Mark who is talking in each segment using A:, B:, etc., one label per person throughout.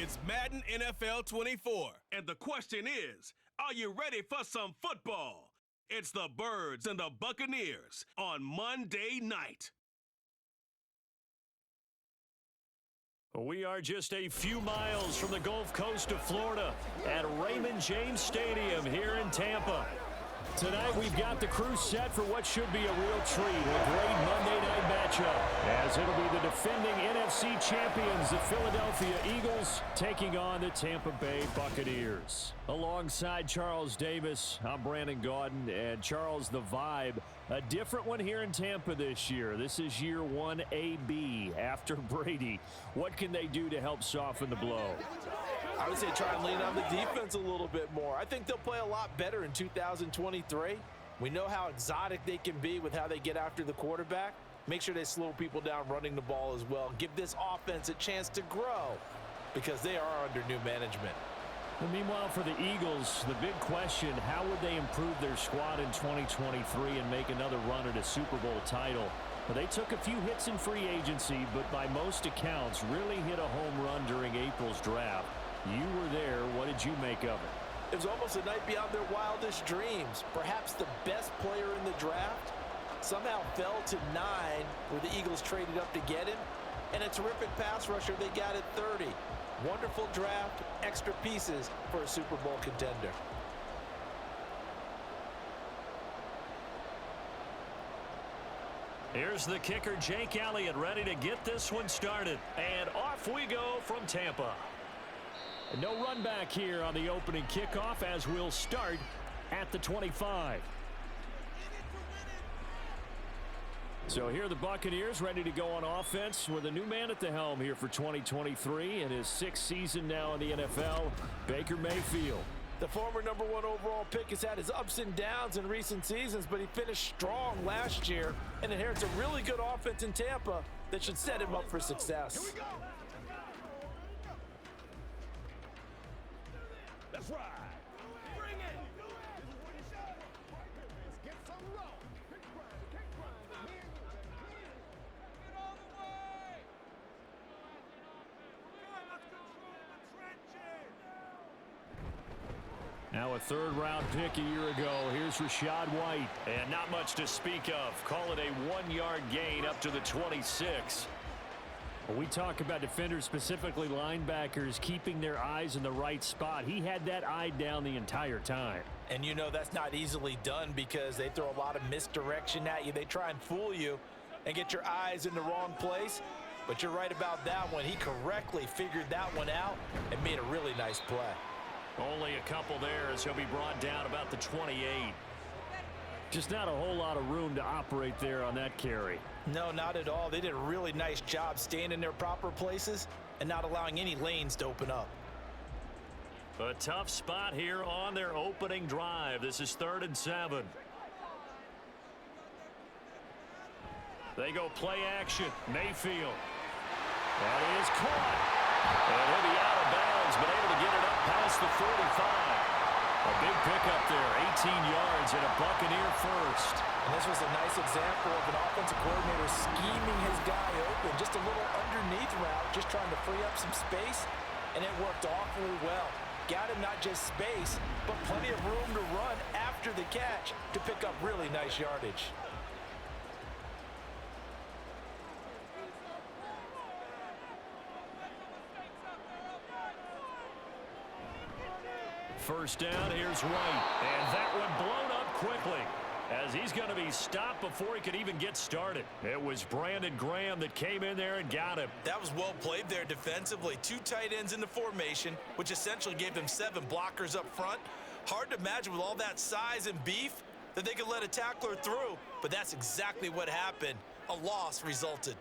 A: It's Madden NFL 24. And the question is, are you ready for some football? It's the Birds and the Buccaneers on Monday night.
B: We are just a few miles from the Gulf Coast of Florida at Raymond James Stadium here in Tampa. Tonight we've got the crew set for what should be a real treat, a great Monday night matchup, as it'll be the defending NFC champions, the Philadelphia Eagles, taking on the Tampa Bay Buccaneers. Alongside Charles Davis, I'm Brandon Gaudin, and Charles, the vibe, a different one here in Tampa this year. This is year 1 AB after Brady. What can they do to help soften the blow?
C: I would say try and lean on the defense a little bit more. I think they'll play a lot better in 2023. We know how exotic they can be with how they get after the quarterback. Make sure they slow people down running the ball as well. Give this offense a chance to grow because they are under new management.
B: And meanwhile, for the Eagles, the big question, how would they improve their squad in 2023 and make another run at a Super Bowl title? Well, they took a few hits in free agency, but by most accounts, really hit a home run during April's draft. You were there. What did you make of it?
C: It was almost a night beyond their wildest dreams. Perhaps the best player in the draft somehow fell to 9 where the Eagles traded up to get him. And a terrific pass rusher they got at 30. Wonderful draft, extra pieces for a Super Bowl contender.
B: Here's the kicker, Jake Elliott, ready to get this one started. And off we go from Tampa. No run back here on the opening kickoff as we'll start at the 25. So here are the Buccaneers ready to go on offense with a new man at the helm here for 2023 in his 6th season now in the NFL, Baker Mayfield.
C: The former #1 overall pick has had his ups and downs in recent seasons, but he finished strong last year and inherits a really good offense in Tampa that should set him up for success.
D: Here we go. That's right. Bring it. Let's get some roll. Kick grind. Get all the way. Let's control the trenches.
B: Now a 3rd-round pick a year ago. Here's Rachaad White. And not much to speak of. Call it a 1-yard gain up to the 26. When we talk about defenders, specifically linebackers, keeping their eyes in the right spot, he had that eye down the entire time.
C: And you know that's not easily done because they throw a lot of misdirection at you. They try and fool you and get your eyes in the wrong place. But you're right about that one. He correctly figured that one out and made a really nice play.
B: Only a couple there as he'll be brought down about the 28. Just not a whole lot of room to operate there on that carry.
C: No, not at all. They did a really nice job staying in their proper places and not allowing any lanes to open up.
B: A tough spot here on their opening drive. This is 3rd and 7. They go play action. Mayfield. That is caught. And he'll be out of bounds, but able to get it up past the 45. A big pickup there, 18 yards and a Buccaneer first.
C: And this was a nice example of an offensive coordinator scheming his guy open. Just a little underneath route, just trying to free up some space, and it worked awfully well. Got him not just space, but plenty of room to run after the catch to pick up really nice yardage.
B: First down, here's White. And that one blown up quickly as he's going to be stopped before he could even get started. It was Brandon Graham that came in there and got him.
E: That was well played there defensively. 2 tight ends in the formation, which essentially gave them 7 blockers up front. Hard to imagine with all that size and beef that they could let a tackler through, but that's exactly what happened. A loss resulted.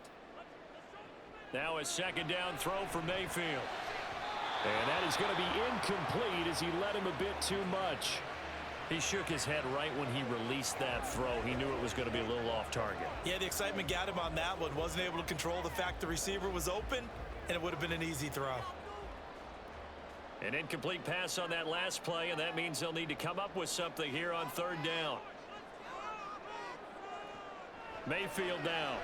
B: Now a 2nd down throw for Mayfield. And that is going to be incomplete as he led him a bit too much. He shook his head right when he released that throw. He knew it was going to be a little off target.
E: Yeah, the excitement got him on that one. Wasn't able to control the fact the receiver was open, and it would have been an easy throw.
B: An incomplete pass on that last play, and that means they'll need to come up with something here on 3rd down. Mayfield down.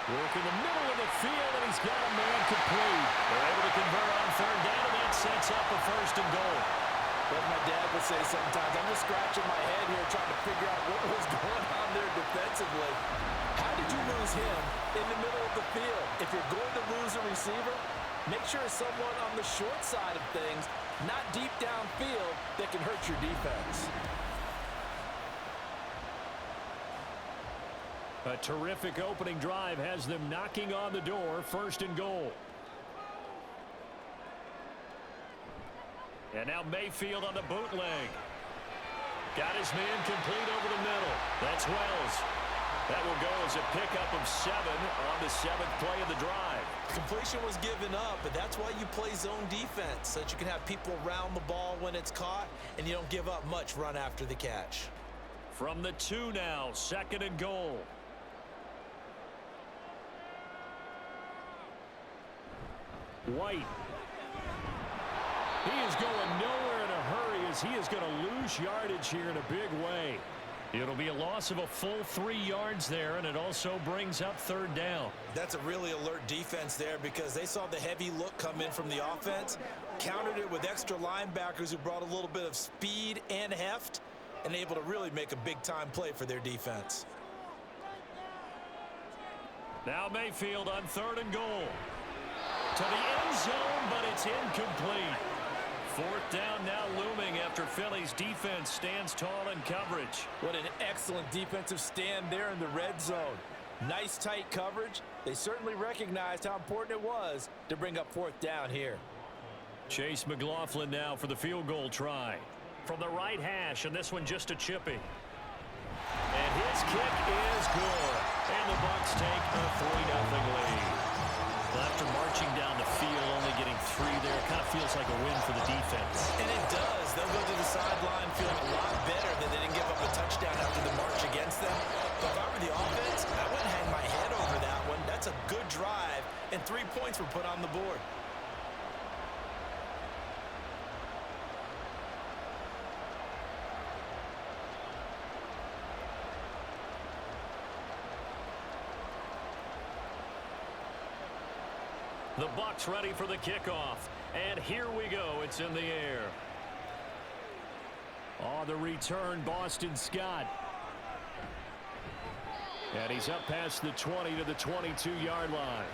B: Working the middle of the field, and he's got a man complete. They're able to convert on third down, and that sets up a 1st and goal.
C: Like my dad would say sometimes, I'm just scratching my head here trying to figure out what was going on there defensively. How did you lose him in the middle of the field? If you're going to lose a receiver, make sure it's someone on the short side of things, not deep downfield, that can hurt your defense.
B: A terrific opening drive has them knocking on the door. 1st and goal. And now Mayfield on the bootleg. Got his man complete over the middle. That's Wells. That will go as a pickup of 7 on the 7th play of the drive.
E: Completion was given up, but that's why you play zone defense, so that you can have people around the ball when it's caught, and you don't give up much run after the catch.
B: From the 2 now, 2nd and goal. White. He is going nowhere in a hurry as he is going to lose yardage here in a big way. It'll be a loss of a full 3 yards there, and it also brings up 3rd down.
E: That's a really alert defense there because they saw the heavy look come in from the offense, countered it with extra linebackers who brought a little bit of speed and heft, and able to really make a big-time play for their defense.
B: Now Mayfield on 3rd and goal. To the end zone, but it's incomplete. 4th down now looming after Philly's defense stands tall in coverage.
C: What an excellent defensive stand there in the red zone. Nice tight coverage. They certainly recognized how important it was to bring up 4th down here.
B: Chase McLaughlin now for the field goal try. From the right hash, and this one just a chippy. And his kick is good. And the Bucs take a 3-0 lead. Well, after marching down the field, only getting 3 there, it kind of feels like a win for the defense.
E: And it does. They'll go to the sideline feeling a lot better that they didn't give up a touchdown after the march against them. But if I were the offense, I wouldn't hang my head over that one. That's a good drive, and 3 points were put on the board.
B: The Bucs ready for the kickoff. And here we go. It's in the air. On the return, Boston Scott. And he's up past the 20 to the 22-yard line.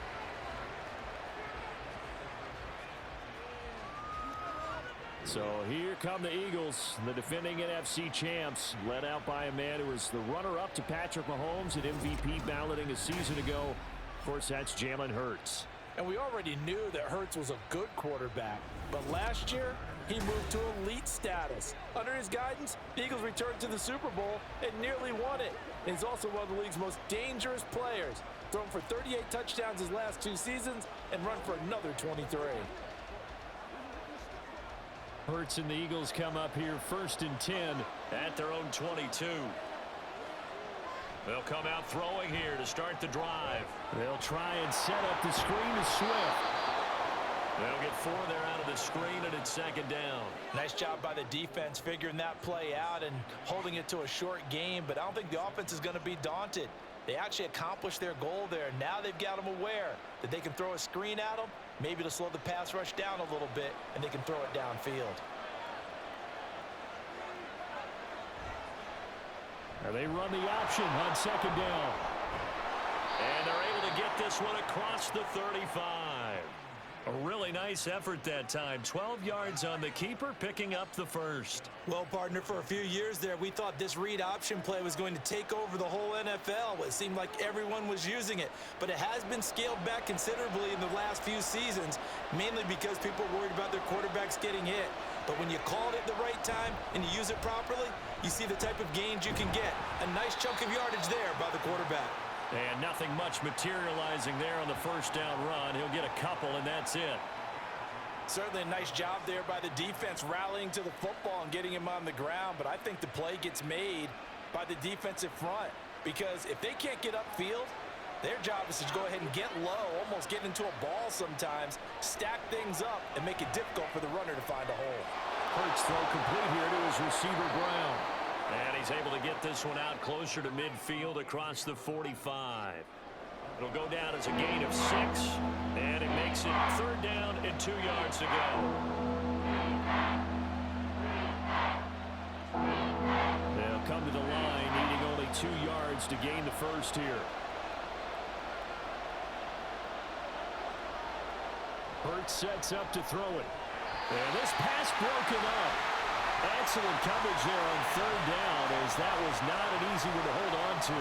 B: So here come the Eagles, the defending NFC champs, led out by a man who was the runner-up to Patrick Mahomes at MVP balloting a season ago. Of course, that's Jalen Hurts.
C: And we already knew that Hurts was a good quarterback. But last year, he moved to elite status. Under his guidance, the Eagles returned to the Super Bowl and nearly won it. And he's also one of the league's most dangerous players. Thrown for 38 touchdowns his last 2 seasons and run for another 23.
B: Hurts and the Eagles come up here 1st and 10 at their own 22. They'll come out throwing here to start the drive. They'll try and set up the screen to Swift. They'll get 4 there out of the screen, and it's 2nd down.
C: Nice job by the defense figuring that play out and holding it to a short game, but I don't think the offense is going to be daunted. They actually accomplished their goal there. Now they've got them aware that they can throw a screen at them, maybe to slow the pass rush down a little bit, and they can throw it downfield.
B: And they run the option on 2nd down. And they're able to get this one across the 35. A really nice effort that time. 12 yards on the keeper, picking up the 1st.
E: Well, partner, for a few years there, we thought this read option play was going to take over the whole NFL. It seemed like everyone was using it. But it has been scaled back considerably in the last few seasons, mainly because people are worried about their quarterbacks getting hit. But when you call it at the right time and you use it properly, you see the type of gains you can get. A nice chunk of yardage there by the quarterback.
B: And nothing much materializing there on the 1st down run. He'll get a couple, and that's it.
C: Certainly a nice job there by the defense rallying to the football and getting him on the ground. But I think the play gets made by the defensive front. Because if they can't get upfield, their job is to go ahead and get low, almost get into a ball sometimes, stack things up, and make it difficult for the runner to find a hole.
B: Hurts throw complete here to his receiver Brown. And he's able to get this one out closer to midfield across the 45. It'll go down as a gain of 6, and it makes it 3rd down and 2 yards to go. They'll come to the line, needing only 2 yards to gain the first here. Hurts sets up to throw it. And this pass broken up. Excellent coverage there on 3rd down, as that was not an easy one to hold on to.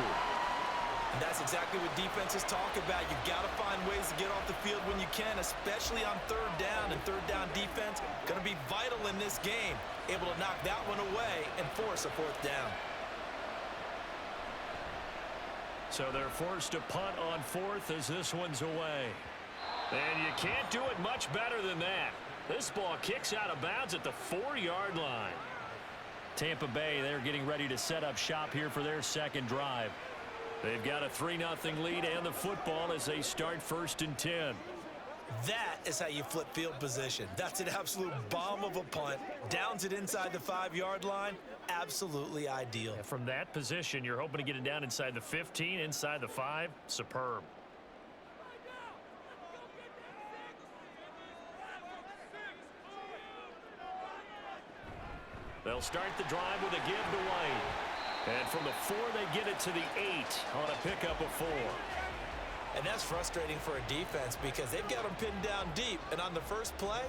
E: And that's exactly what defenses talk about. You've got to find ways to get off the field when you can, especially on 3rd down. And 3rd down defense going to be vital in this game. Able to knock that one away and force a 4th down.
B: So they're forced to punt on 4th as this one's away. And you can't do it much better than that. This ball kicks out of bounds at the 4-yard line. Tampa Bay, they're getting ready to set up shop here for their 2nd drive. They've got a 3-0 lead and the football as they start 1st and 10.
E: That is how you flip field position. That's an absolute bomb of a punt. Downs it inside the 5-yard line. Absolutely ideal.
B: And from that position, you're hoping to get it down inside the 15, inside the 5. Superb. They'll start the drive with a give to White. And from the 4, they get it to the 8 on a pickup of 4.
E: And that's frustrating for a defense because they've got them pinned down deep. And on the first play,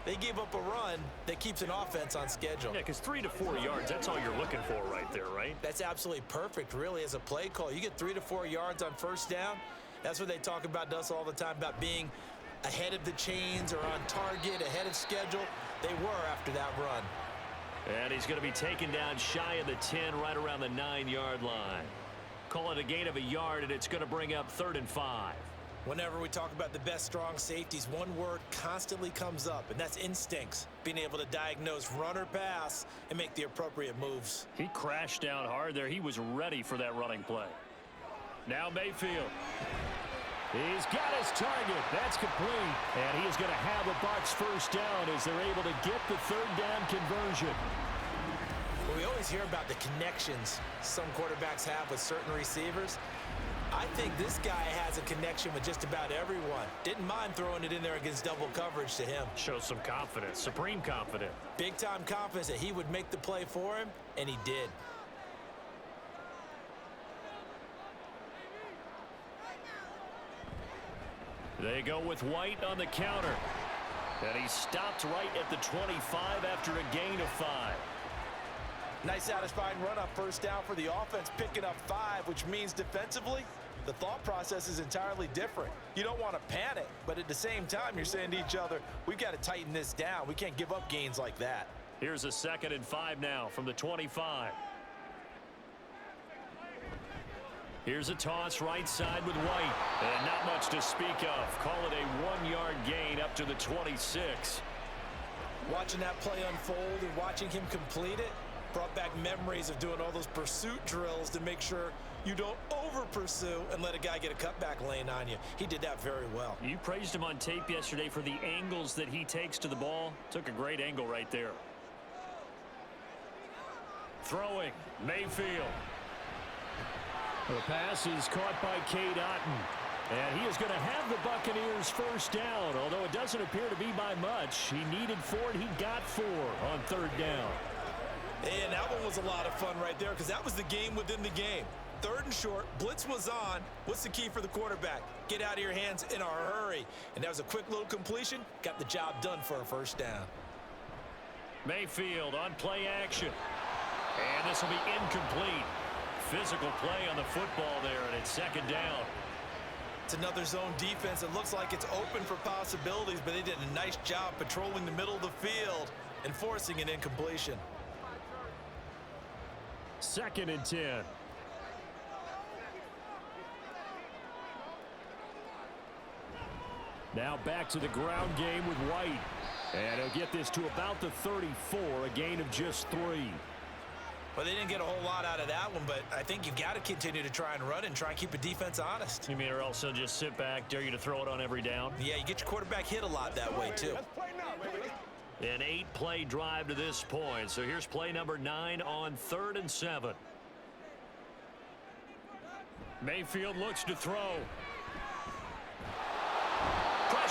E: they gave up a run that keeps an offense on schedule.
B: Yeah, because 3 to 4 yards, that's all you're looking for right there, right?
E: That's absolutely perfect, really, as a play call. You get 3 to 4 yards on 1st down. That's what they talk about to us all the time, about being ahead of the chains or on target, ahead of schedule. They were after that run.
B: And he's going to be taken down shy of the 10, right around the 9-yard line. Call it a gain of a yard, and it's going to bring up 3rd and 5.
E: Whenever we talk about the best strong safeties, one word constantly comes up, and that's instincts. Being able to diagnose run or pass and make the appropriate moves.
B: He crashed down hard there. He was ready for that running play. Now Mayfield. He's got his target. That's complete. And he is going to have a Bucs 1st down as they're able to get the 3rd down conversion.
E: Well, we always hear about the connections some quarterbacks have with certain receivers. I think this guy has a connection with just about everyone. Didn't mind throwing it in there against double coverage to him.
B: Shows some confidence, supreme confidence.
E: Big-time confidence that he would make the play for him, and he did.
B: They go with White on the counter. And he stopped right at the 25 after a gain of 5.
E: Nice satisfying run up 1st down for the offense, picking up 5, which means defensively, the thought process is entirely different. You don't want to panic, but at the same time, you're saying to each other, we've got to tighten this down. We can't give up gains like that.
B: Here's a 2nd and 5 now from the 25. Here's a toss right side with White. And not much to speak of. Call it a 1-yard gain up to the 26.
E: Watching that play unfold and watching him complete it brought back memories of doing all those pursuit drills to make sure you don't over-pursue and let a guy get a cutback lane on you. He did that very well.
B: You praised him on tape yesterday for the angles that he takes to the ball. Took a great angle right there. Throwing, Mayfield. The pass is caught by Cade Otton. And he is going to have the Buccaneers 1st down, although it doesn't appear to be by much. He needed 4, and he got 4 on 3rd down.
E: And that one was a lot of fun right there because that was the game within the game. 3rd and short, blitz was on. What's the key for the quarterback? Get out of your hands in a hurry. And that was a quick little completion. Got the job done for a 1st down.
B: Mayfield on play action. And this will be incomplete. Physical play on the football there, and it's 2nd down.
E: It's another zone defense. It looks like it's open for possibilities, but they did a nice job patrolling the middle of the field and forcing an incompletion.
B: 2nd and 10. Now back to the ground game with White. And he'll get this to about the 34, a gain of just 3.
E: Well, they didn't get a whole lot out of that one, but I think you've got to continue to try and run and try and keep a defense honest.
B: You mean, or else they'll just sit back, dare you to throw it on every down?
E: Yeah, you get your quarterback hit a lot that way, too.
B: An 8-play drive to this point. So here's play number 9 on 3rd and 7. Mayfield looks to throw.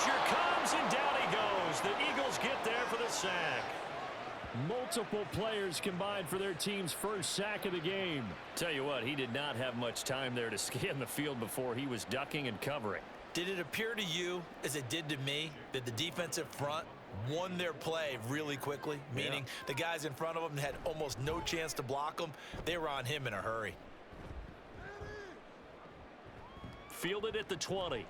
B: pressure comes, and down he goes. The Eagles get there for the sack. Multiple players combined for their team's first sack of the game. Tell you what, he did not have much time there to scan the field before he was ducking and covering.
E: Did it appear to you, as it did to me, that the defensive front won their play really quickly? Meaning the guys in front of them had almost no chance to block them. They were on him in a hurry.
B: Fielded at the 20.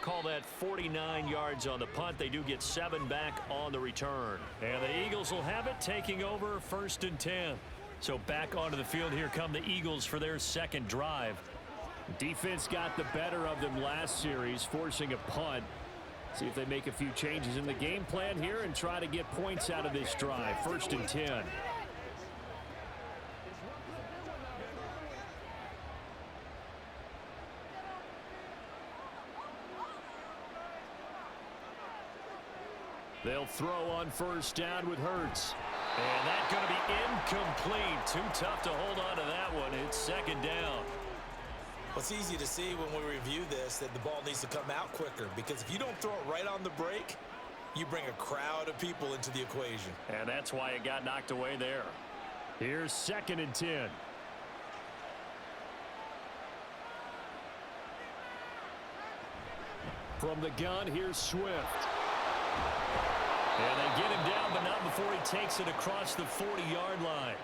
B: Call that 49 yards on the punt. They do get 7 back on the return. And the Eagles will have it, taking over 1st and 10. So back onto the field, here come the Eagles for their second drive. Defense got the better of them last series, forcing a punt. See if they make a few changes in the game plan here and try to get points out of this drive. 1st and 10. They'll throw on 1st down with Hurts. And that's going to be incomplete. Too tough to hold on to that one. It's 2nd down.
E: Well, it's easy to see when we review this that the ball needs to come out quicker, because if you don't throw it right on the break, you bring a crowd of people into the equation.
B: And that's why it got knocked away there. Here's 2nd and 10. From the gun, here's Swift. And they get him down, but not before he takes it across the 40-yard line.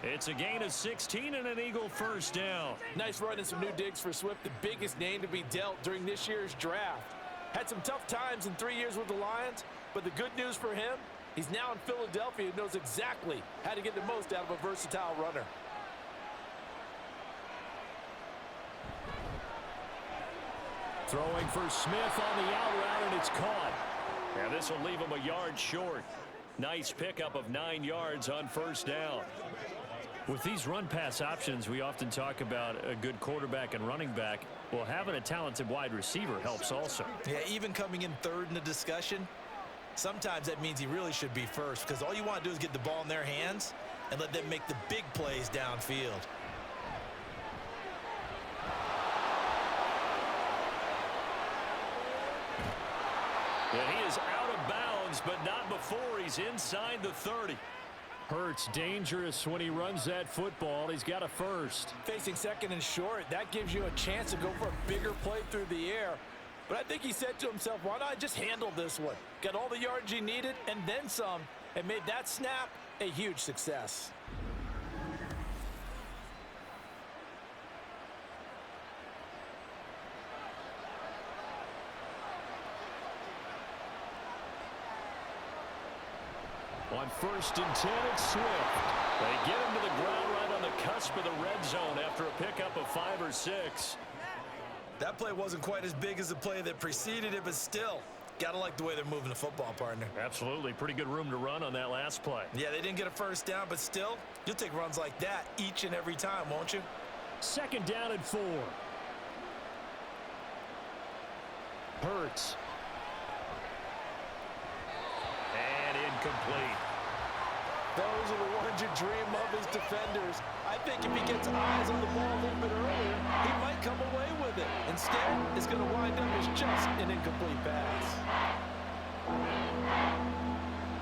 B: It's a gain of 16 and an Eagle 1st down.
C: Nice run and some new digs for Swift, the biggest name to be dealt during this year's draft. Had some tough times in 3 years with the Lions, but the good news for him, he's now in Philadelphia and knows exactly how to get the most out of a versatile runner.
B: Throwing for Smith on the out route, and it's caught. And this will leave him a yard short. Nice pickup of 9 yards on 1st down. With these run-pass options, we often talk about a good quarterback and running back. Well, having a talented wide receiver helps also.
E: Yeah, even coming in 3rd in the discussion, sometimes that means he really should be 1st, because all you want to do is get the ball in their hands and let them make the big plays downfield.
B: And he is out of bounds, but not before he's inside the 30. Hurts dangerous when he runs that football. He's got a 1st.
C: Facing 2nd and short, that gives you a chance to go for a bigger play through the air. But I think he said to himself, why not just handle this one? Got all the yards he needed and then some, and made that snap a huge success.
B: On 1st and 10, it's Swift. They get him to the ground right on the cusp of the red zone after a pickup of 5 or 6.
E: That play wasn't quite as big as the play that preceded it, but still, got to like the way they're moving the football, partner.
B: Absolutely. Pretty good room to run on that last play.
E: Yeah, they didn't get a 1st down, but still, you'll take runs like that each and every time, won't you?
B: 2nd down and 4. Hurts. And incomplete.
C: Those are the ones you dream of as defenders. I think if he gets eyes on the ball a little bit earlier, he might come away with it. Instead, it's going to wind up as just an incomplete pass.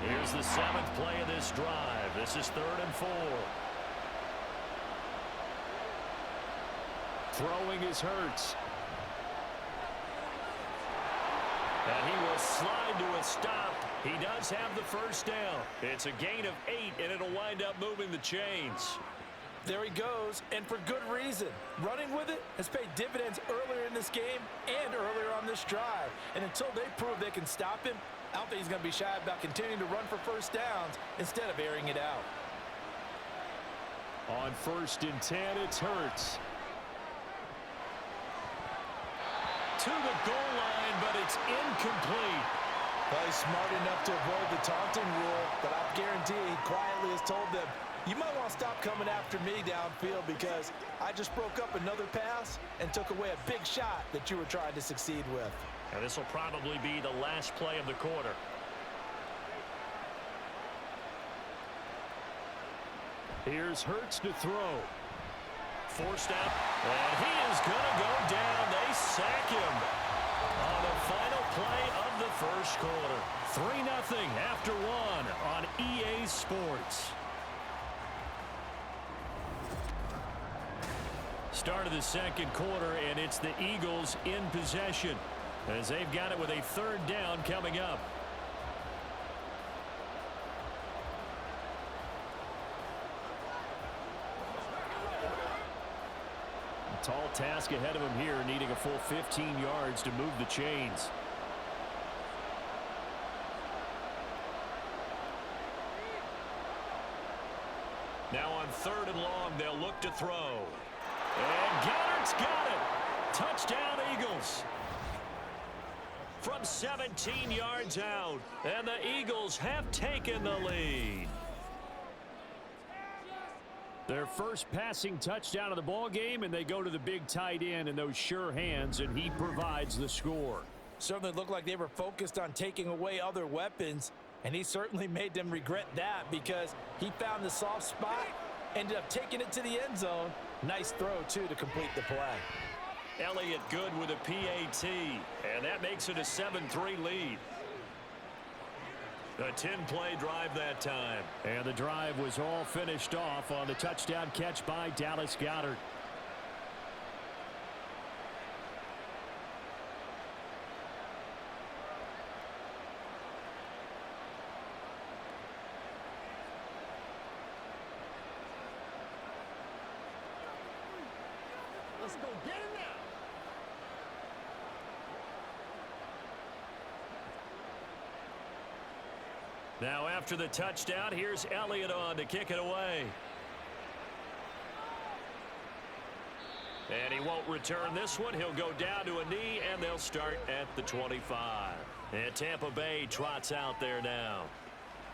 B: Here's the 7th play of this drive. This is 3rd and 4. Throwing is Hurts. And he will slide to a stop. He does have the 1st down. It's a gain of 8, and it'll wind up moving the chains.
C: There he goes, and for good reason. Running with it has paid dividends earlier in this game and earlier on this drive. And until they prove they can stop him, I don't think he's going to be shy about continuing to run for 1st downs instead of airing it out.
B: On 1st and 10, it's Hurts. To the goal line, but it's incomplete.
C: Well, he's smart enough to avoid the taunting rule, but I guarantee he quietly has told them, you might want to stop coming after me downfield because I just broke up another pass and took away a big shot that you were trying to succeed with.
B: And this will probably be the last play of the quarter. Here's Hurts to throw. Forced out, and he is going to go down. They sack him. On the final play of the first quarter. 3-0 after one on EA Sports. Start of the second quarter, and it's the Eagles in possession as they've got it with a third down coming up. A tall task ahead of him here, needing a full 15 yards to move the chains. Now on 3rd and long, they'll look to throw. And Goddard's got it. Touchdown, Eagles. From 17 yards out, and the Eagles have taken the lead. Their first passing touchdown of the ball game, and they go to the big tight end in those sure hands, and he provides the score.
C: Certainly looked like they were focused on taking away other weapons, and he certainly made them regret that because he found the soft spot, ended up taking it to the end zone. Nice throw, too, to complete the play.
B: Elliott good with a PAT, and that makes it a 7-3 lead. A 10-play drive that time. And the drive was all finished off on the touchdown catch by Dallas Goedert.
D: Let's go get it now.
B: Now after the touchdown, here's Elliott on to kick it away. And he won't return this one. He'll go down to a knee, and they'll start at the 25. And Tampa Bay trots out there now.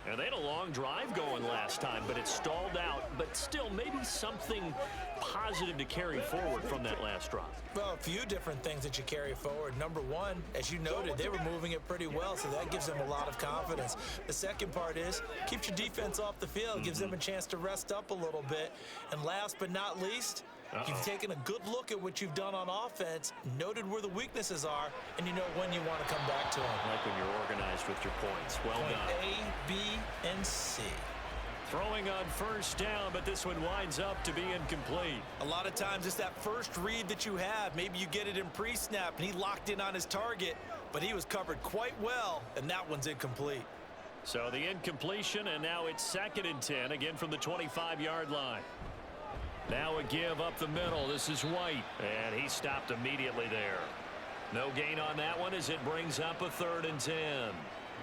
B: And they had a long drive going last time, but it stalled out. But still, maybe something positive to carry forward from that last drive.
E: Well, a few different things that you carry forward. Number one, as you noted, they were moving it pretty well, so that gives them a lot of confidence. The second part is, keeps your defense off the field, gives them a chance to rest up a little bit. And last but not least, you've taken a good look at what you've done on offense, noted where the weaknesses are, and you know when you want to come back to them.
B: Like when you're organized with your points. Well
E: Point
B: done.
E: A, B, and C.
B: Throwing on first down, but this one winds up to be incomplete.
E: A lot of times it's that first read that you have. Maybe you get it in pre-snap, and he locked in on his target, but he was covered quite well, and that one's incomplete.
B: So the incompletion, and now it's 2nd and 10, again from the 25-yard line. Now a give up the middle. This is White, and he stopped immediately there. No gain on that one as it brings up a 3rd and 10.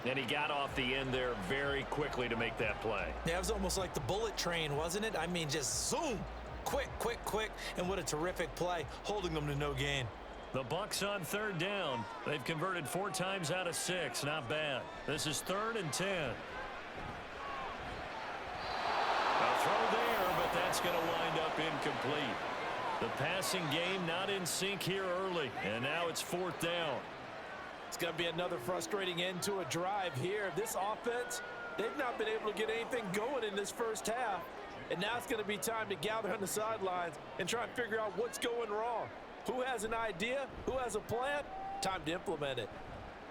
B: And he got off the end there very quickly to make that play.
E: Yeah, it was almost like the bullet train, wasn't it? I mean, just zoom, quick, quick, quick, and what a terrific play, holding them to no gain.
B: The Bucs on 3rd down. They've converted 4 times out of 6. Not bad. This is 3rd and 10. A throw there, but that's going to wind up incomplete. The passing game not in sync here early, and now it's 4th down.
C: It's going to be another frustrating end to a drive here. This offense, they've not been able to get anything going in this first half. And now it's going to be time to gather on the sidelines and try and figure out what's going wrong. Who has an idea? Who has a plan? Time to implement it.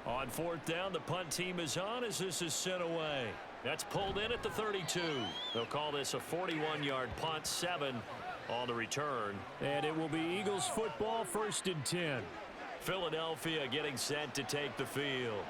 B: On 4th down, the punt team is on as this is sent away. That's pulled in at the 32. They'll call this a 41-yard punt, 7 on the return. And it will be Eagles football, 1st and 10. Philadelphia getting set to take the field.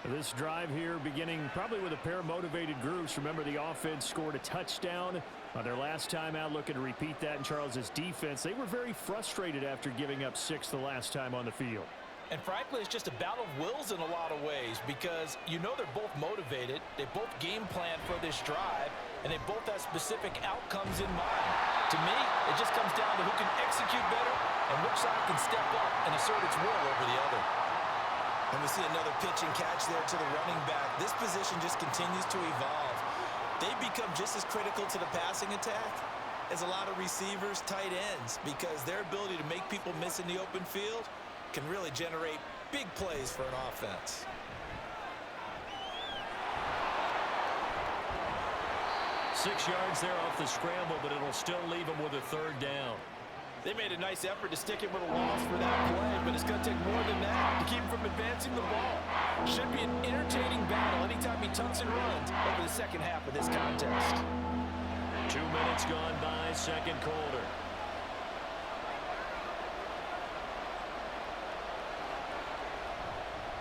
B: This drive here beginning probably with a pair of motivated groups. Remember, the offense scored a touchdown on their last time out. Looking to repeat that in Charles's defense. They were very frustrated after giving up 6 the last time on the field.
C: And frankly, it's just a battle of wills in a lot of ways because you know they're both motivated. They both game plan for this drive, and they both have specific outcomes in mind. To me, it just comes down to who can execute better and which side can step up and assert its will over the other.
E: And we see another pitch and catch there to the running back. This position just continues to evolve. They become just as critical to the passing attack as a lot of receivers, tight ends, because their ability to make people miss in the open field can really generate big plays for an offense.
B: Six yards there off the scramble, but it'll still leave them with a 3rd down.
C: They made a nice effort to stick him with a loss for that play, but it's going to take more than that to keep him from advancing the ball. Should be an entertaining battle anytime he tucks and runs over the second half of this contest.
B: 2 minutes gone by, second quarter.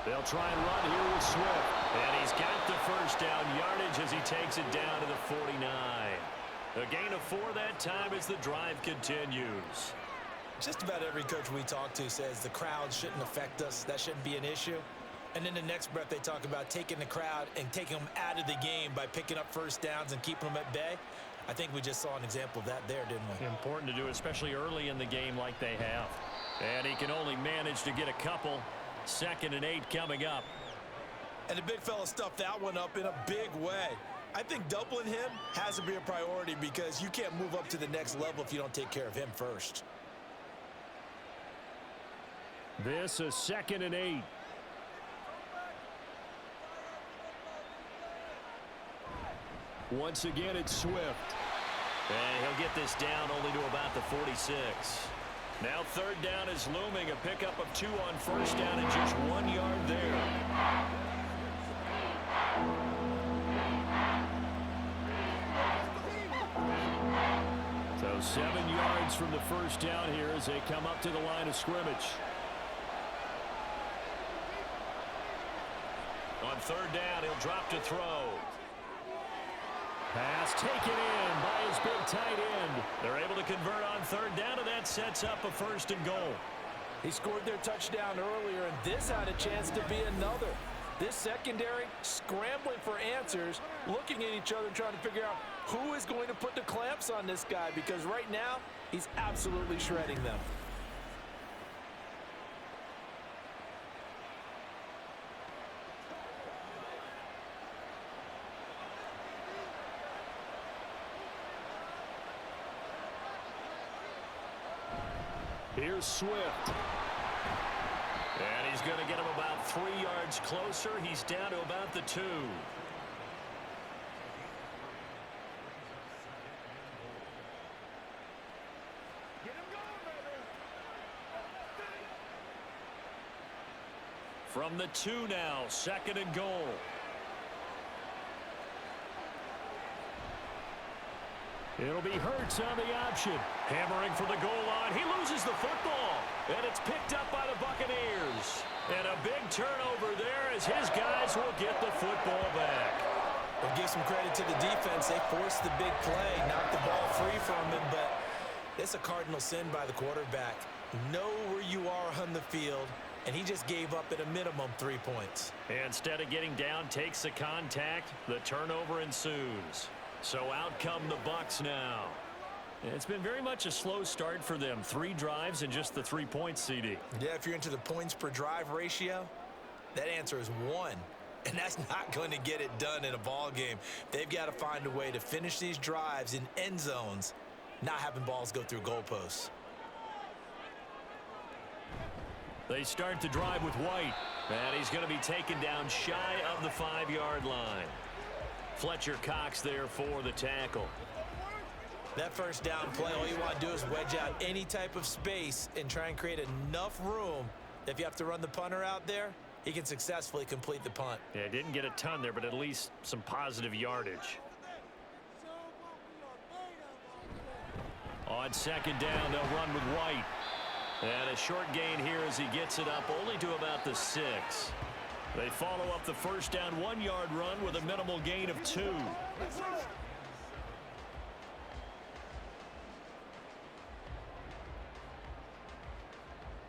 B: They'll try and run here with Swift. And he's got the first down yardage as he takes it down to the 49. A gain of 4 that time as the drive continues.
E: Just about every coach we talk to says the crowd shouldn't affect us. That shouldn't be an issue. And in the next breath, they talk about taking the crowd and taking them out of the game by picking up first downs and keeping them at bay. I think we just saw an example of that there, didn't we?
B: Important to do, especially early in the game like they have. And he can only manage to get a couple. 2nd and 8 coming up.
E: And the big fella stuffed that one up in a big way. I think doubling him has to be a priority because you can't move up to the next level if you don't take care of him first.
B: This is 2nd and 8. Once again, it's Swift. And he'll get this down only to about the 46. Now 3rd down is looming. A pickup of 2 on first down and just 1 yard there. So 7 yards from the first down here as they come up to the line of scrimmage. On 3rd down, he'll drop to throw. Pass taken in by his big tight end. They're able to convert on 3rd down, and that sets up a 1st and goal.
C: He scored their touchdown earlier, and this had a chance to be another. This secondary scrambling for answers, looking at each other, trying to figure out who is going to put the clamps on this guy, because right now he's absolutely shredding them.
B: Here's Swift. And he's going to get him about 3 yards closer. He's down to about the 2. From the 2 now, 2nd and goal. It'll be Hurts on the option. Hammering for the goal line. He loses the football. And it's picked up by the Buccaneers. And a big turnover there as his guys will get the football back.
E: We'll give some credit to the defense. They forced the big play, knocked the ball free from him, but it's a cardinal sin by the quarterback. Know where you are on the field, and he just gave up at a minimum 3 points.
B: And instead of getting down, takes the contact. The turnover ensues. So out come the Bucs now. It's been very much a slow start for them. 3 drives and just the 3 points, CD.
E: Yeah, if you're into the points per drive ratio, that answer is 1. And that's not going to get it done in a ball game. They've got to find a way to finish these drives in end zones, not having balls go through goalposts.
B: They start the drive with White. And he's going to be taken down shy of the 5-yard line. Fletcher Cox there for the tackle.
E: That first down play, all you want to do is wedge out any type of space and try and create enough room that if you have to run the punter out there, he can successfully complete the punt.
B: Yeah, didn't get a ton there, but at least some positive yardage. On 2nd down, they'll run with White. And a short gain here as he gets it up only to about the 6. They follow up the first down 1-yard run with a minimal gain of 2.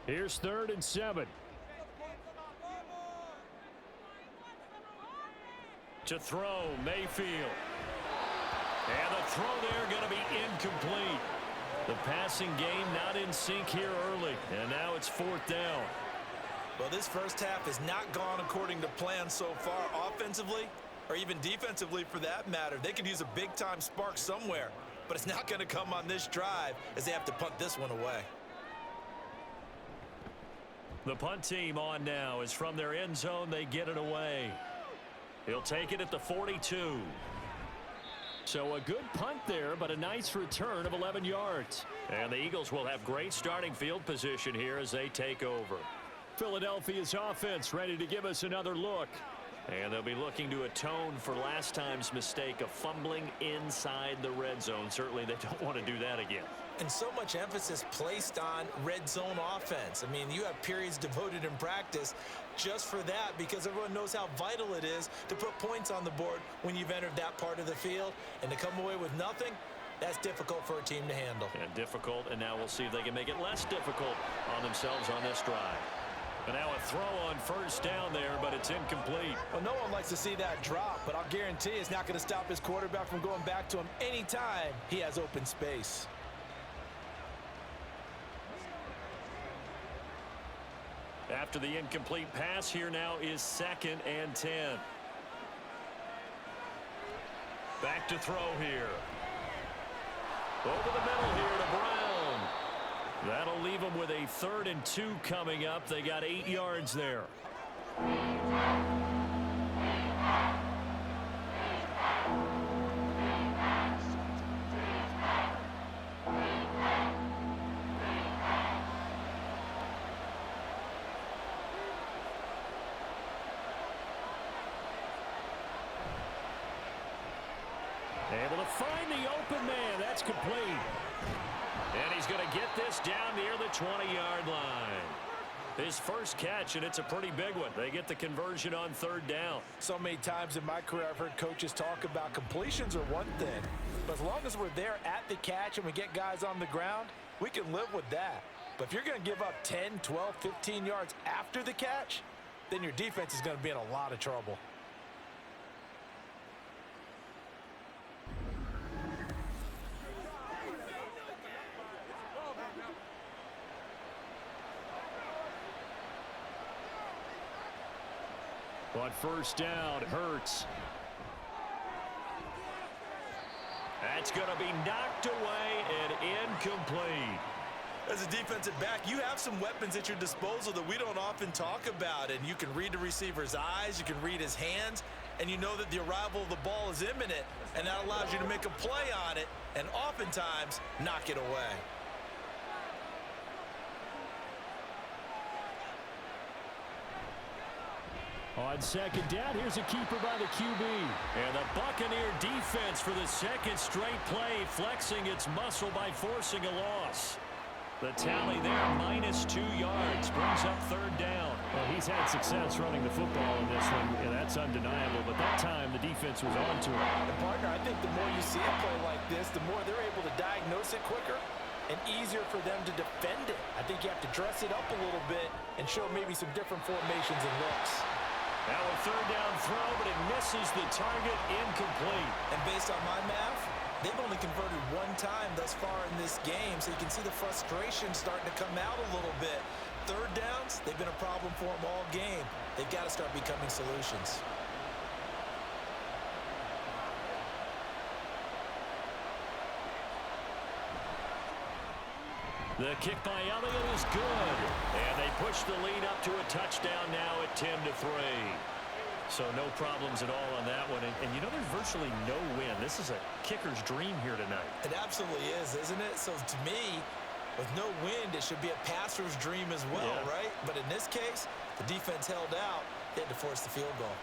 B: Here's 3rd and 7. To throw, Mayfield. And the throw there going to be incomplete. The passing game not in sync here early. And now it's 4th down.
E: Well, this first half has not gone according to plan so far offensively or even defensively for that matter. They could use a big-time spark somewhere, but it's not going to come on this drive as they have to punt this one away.
B: The punt team on now is from their end zone. They get it away. He'll take it at the 42. So a good punt there, but a nice return of 11 yards. And the Eagles will have great starting field position here as they take over. Philadelphia's offense ready to give us another look. And they'll be looking to atone for last time's mistake of fumbling inside the red zone. Certainly they don't want to do that again.
E: And so much emphasis placed on red zone offense. I mean, you have periods devoted in practice just for that because everyone knows how vital it is to put points on the board when you've entered that part of the field. And to come away with nothing, that's difficult for a team to handle.
B: And difficult, and now we'll see if they can make it less difficult on themselves on this drive. And now a throw on first down there, but it's incomplete.
C: Well, no one likes to see that drop, but I'll guarantee it's not going to stop his quarterback from going back to him anytime he has open space.
B: After the incomplete pass, here now is 2nd and 10. Back to throw here. Over the middle here to Brown. That'll leave them with a 3rd and 2 coming up. They got 8 yards there. Able to find the open man. That's complete. And he's going to get this down near the 20-yard line. His first catch, and it's a pretty big one. They get the conversion on 3rd down.
C: So many times in my career I've heard coaches talk about completions are one thing, but as long as we're there at the catch and we get guys on the ground, we can live with that. But if you're going to give up 10, 12, 15 yards after the catch, then your defense is going to be in a lot of trouble.
B: On first down, Hurts. That's going to be knocked away and incomplete.
E: As a defensive back, you have some weapons at your disposal that we don't often talk about. And you can read the receiver's eyes, you can read his hands, and you know that the arrival of the ball is imminent. And that allows you to make a play on it and oftentimes knock it away.
B: On 2nd down, here's a keeper by the QB. And the Buccaneer defense for the 2nd straight play, flexing its muscle by forcing a loss. The tally there, -2 yards, brings up 3rd down.
F: Well, he's had success running the football in this one, and that's undeniable. But that time, the defense was on to it.
C: And partner, I think the more you see a play like this, the more they're able to diagnose it quicker and easier for them to defend it. I think you have to dress it up a little bit and show maybe some different formations and looks.
B: Now a 3rd down throw, but it misses the target, incomplete.
E: And based on my math, they've only converted 1 time thus far in this game, so you can see the frustration starting to come out a little bit. 3rd downs, they've been a problem for them all game. They've got to start becoming solutions.
B: The kick by Elliott is good. And they push the lead up to a touchdown now at 10-3. So no problems at all on that one. And you know, there's virtually no win. This is a kicker's dream here tonight.
E: It absolutely is, isn't it? So to me, with no wind, it should be a passer's dream as well, right? But in this case, the defense held out. They had to force the field goal.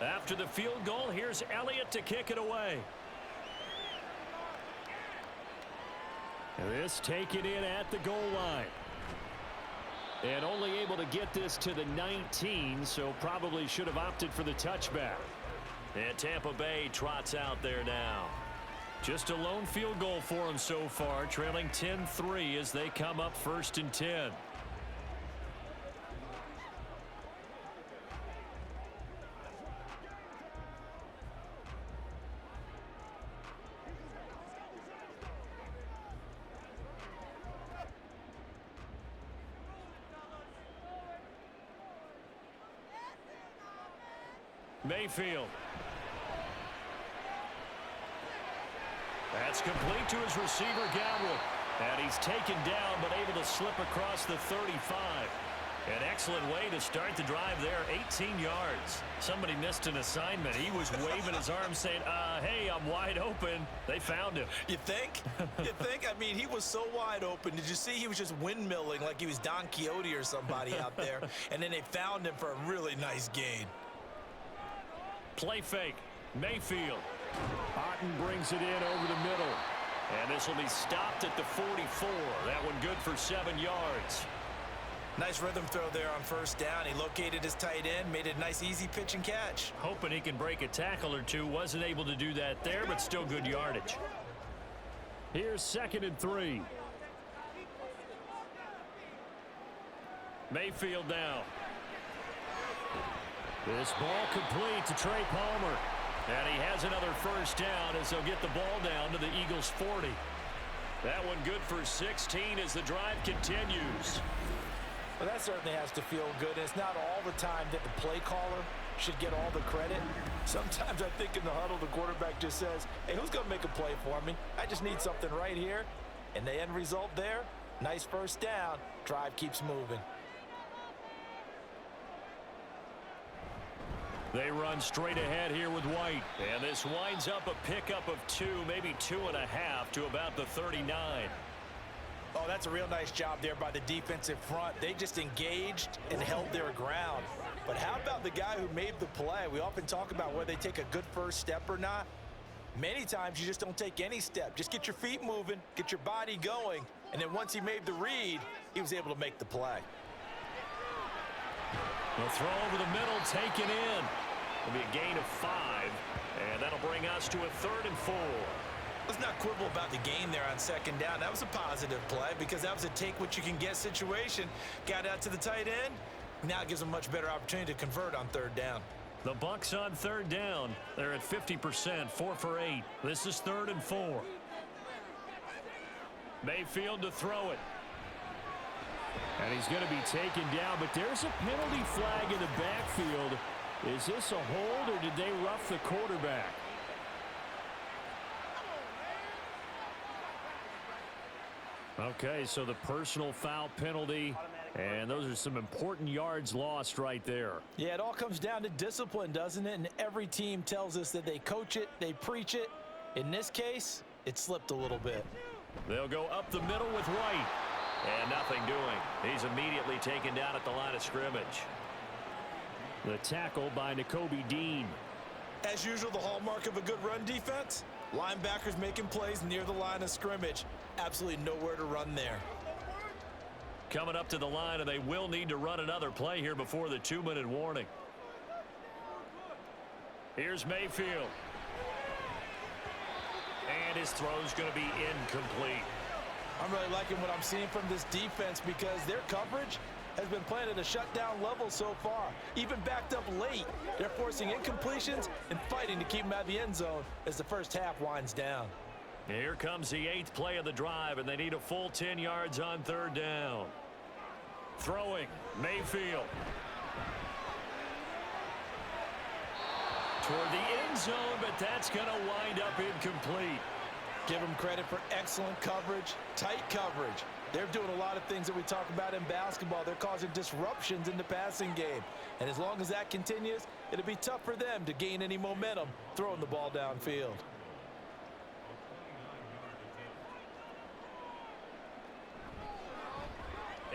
B: After the field goal, here's Elliott to kick it away. This taken in at the goal line. And only able to get this to the 19, so probably should have opted for the touchback. And Tampa Bay trots out there now. Just a lone field goal for them so far, trailing 10-3 as they come up 1st and 10. Mayfield. That's complete to his receiver, Godwin. And he's taken down, but able to slip across the 35. An excellent way to start the drive there, 18 yards. Somebody missed an assignment. He was waving his arms saying, hey, I'm wide open. They found him.
E: You think? You think? I mean, he was so wide open. Did you see he was just windmilling like he was Don Quixote or somebody out there? And then they found him for a really nice gain.
B: Play fake. Mayfield. Otten brings it in over the middle. And this will be stopped at the 44. That one good for 7 yards.
E: Nice rhythm throw there on first down. He located his tight end, made it a nice easy pitch and catch.
B: Hoping he can break a tackle or two. Wasn't able to do that there, but still good yardage. Here's 2nd and 3. Mayfield now. This ball complete to Trey Palmer. And he has another first down as they'll get the ball down to the Eagles' 40. That one good for 16 as the drive continues.
C: Well, that certainly has to feel good. It's not all the time that the play caller should get all the credit. Sometimes I think in the huddle, the quarterback just says, hey, who's going to make a play for me? I just need something right here. And the end result there, nice first down. Drive keeps moving.
B: They run straight ahead here with White. And this winds up a pickup of 2, maybe 2.5 to about the 39.
C: Oh, that's a real nice job there by the defensive front. They just engaged and held their ground. But how about the guy who made the play? We often talk about whether they take a good first step or not. Many times you just don't take any step. Just get your feet moving, get your body going, and then once he made the read, he was able to make the play.
B: The throw over the middle, taken in. It'll be a gain of 5, and that'll bring us to a 3rd and 4.
E: Let's not quibble about the gain there on 2nd down. That was a positive play because that was a take-what-you-can-get situation. Got out to the tight end. Now it gives them a much better opportunity to convert on 3rd down.
B: The Bucs on 3rd down. They're at 50%, 4 for 8. This is 3rd and 4. Mayfield to throw it. And he's going to be taken down, but there's a penalty flag in the backfield. Is this a hold, or did they rough the quarterback? Okay, so the personal foul penalty, and those are some important yards lost right there.
C: Yeah, it all comes down to discipline, doesn't it? And every team tells us that they coach it, they preach it. In this case, it slipped a little bit.
B: They'll go up the middle with White. And nothing doing. He's immediately taken down at the line of scrimmage. The tackle by Nakobe Dean.
E: As usual, the hallmark of a good run defense, linebackers making plays near the line of scrimmage. Absolutely nowhere to run there.
B: Coming up to the line, and they will need to run another play here before the 2-minute warning. Here's Mayfield. And his throw's going to be incomplete.
C: I'm really liking what I'm seeing from this defense because their coverage has been playing at a shutdown level so far. Even backed up late, they're forcing incompletions and fighting to keep them out of the end zone as the first half winds down.
B: Here comes the 8th play of the drive, and they need a full 10 yards on 3rd down. Throwing, Mayfield. Toward the end zone, but that's going to wind up incomplete.
C: Give them credit for excellent coverage, tight coverage. They're doing a lot of things that we talk about in basketball. They're causing disruptions in the passing game. And as long as that continues, it'll be tough for them to gain any momentum throwing the ball downfield.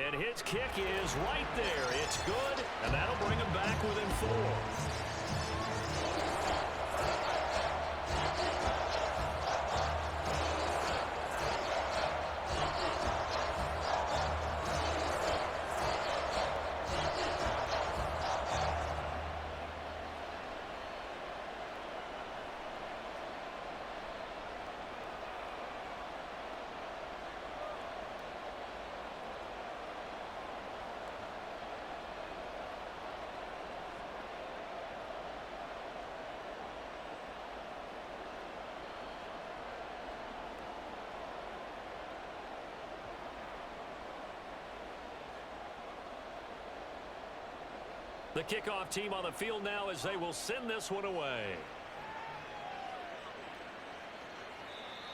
B: And his kick is right there. It's good, and that'll bring him back within 4. The kickoff team on the field now as they will send this one away.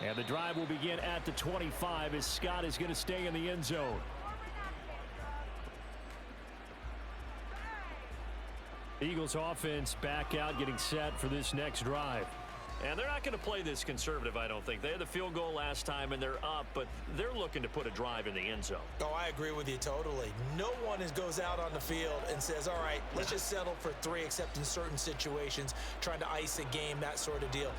B: And the drive will begin at the 25 as Scott is going to stay in the end zone. Eagles offense back out, getting set for this next drive.
F: And they're not going to play this conservative, I don't think. They had the field goal last time, and they're up, but they're looking to put a drive in the end zone.
E: Oh, I agree with you totally. No one goes out on the field and says, all right, let's just settle for 3, except in certain situations, trying to ice a game, that sort of deal.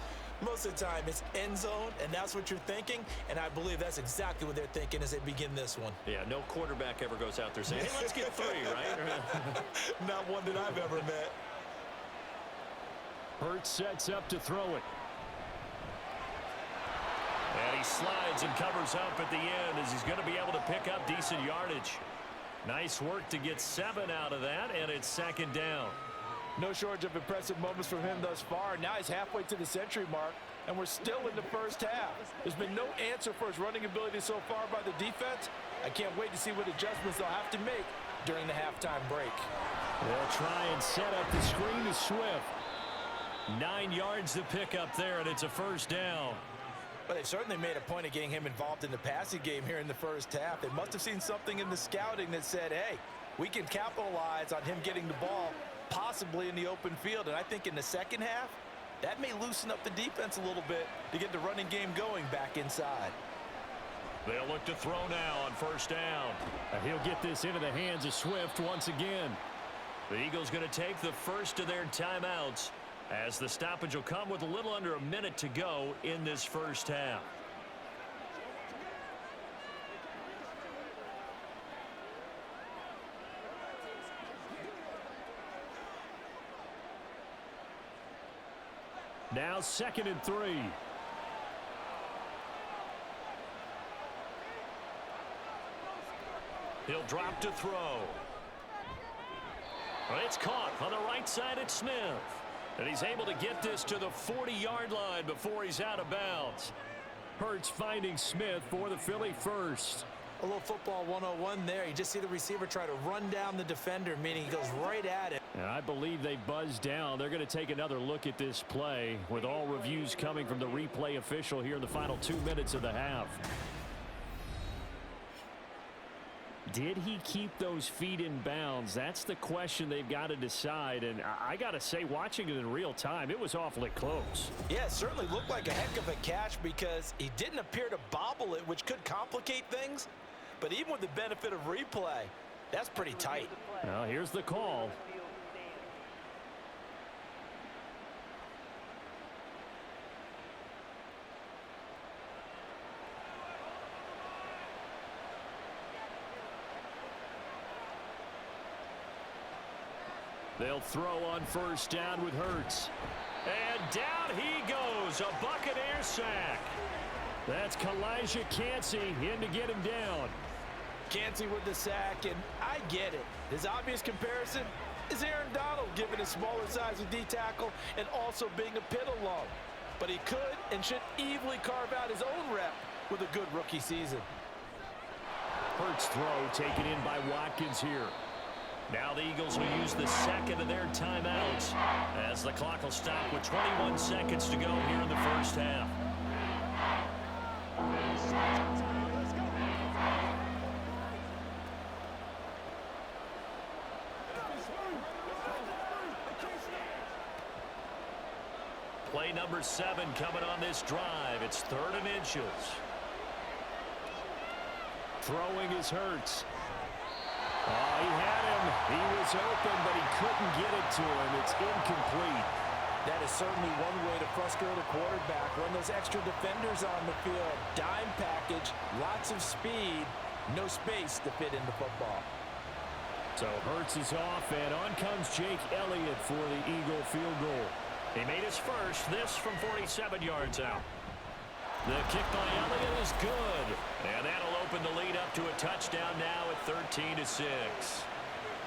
E: Most of the time, it's end zone, and that's what you're thinking, and I believe that's exactly what they're thinking as they begin this one.
F: Yeah, no quarterback ever goes out there saying, hey, let's get 3, right?
E: Not one that I've ever met.
B: Hurts sets up to throw it.
F: And he slides and covers up at the end as he's going to be able to pick up decent yardage. Nice work to get 7 out of that, and it's 2nd down.
C: No shortage of impressive moments from him thus far. Now he's halfway to the century mark, and we're still in the first half. There's been no answer for his running ability so far by the defense. I can't wait to see what adjustments they'll have to make during the halftime break.
B: They'll try and set up the screen to Swift. 9 yards to pick up there, and it's a 1st down.
E: But they've certainly made a point of getting him involved in the passing game here in the first half. They must have seen something in the scouting that said, hey, we can capitalize on him getting the ball possibly in the open field. And I think in the second half, that may loosen up the defense a little bit to get the running game going back inside.
F: They'll look to throw now on 1st down.
B: And he'll get this into the hands of Swift once again.
F: The Eagles going to take the first of their timeouts, as the stoppage will come with a little under a minute to go in this first half.
B: Now 2nd and 3.
F: He'll drop to throw. Well, it's caught on the right side at Smith. And he's able to get this to the 40-yard line before he's out of bounds.
B: Hurts finding Smith for the Philly first.
E: A little football 101 there. You just see the receiver try to run down the defender, meaning he goes right at it.
B: And I believe they buzzed down. They're going to take another look at this play, with all reviews coming from the replay official here in the final 2 minutes of the half. Did he keep those feet in bounds? That's the question they've got to decide. And I got to say, watching it in real time, it was awfully close.
E: Yeah, it certainly looked like a heck of a catch because he didn't appear to bobble it, which could complicate things. But even with the benefit of replay, that's pretty tight.
B: Now, here's the call. They'll throw on 1st down with Hurts.
F: And down he goes, a Buccaneer sack.
B: That's Kalijah Cansey in to get him down.
C: Cansey with the sack, and I get it. His obvious comparison is Aaron Donald, given a smaller size of D-tackle and also being a pit along. But he could and should easily carve out his own rep with a good rookie season.
B: Hurts throw taken in by Watkins here.
F: Now the Eagles will use the 2nd of their timeouts as the clock will stop with 21 seconds to go here in the first half. Play number 7 coming on this drive. It's 3rd and inches.
B: Throwing is Hurts. Oh, he had him. He was open, but he couldn't get it to him. It's incomplete.
C: That is certainly one way to frustrate a quarterback. Run those extra defenders on the field. Dime package, lots of speed, no space to fit into football.
B: So Hurts is off, and on comes Jake Elliott for the Eagle field goal.
F: He made his first, this from 47 yards out. The kick by Elliott is good. And that'll open the lead up to a touchdown now at 13-6.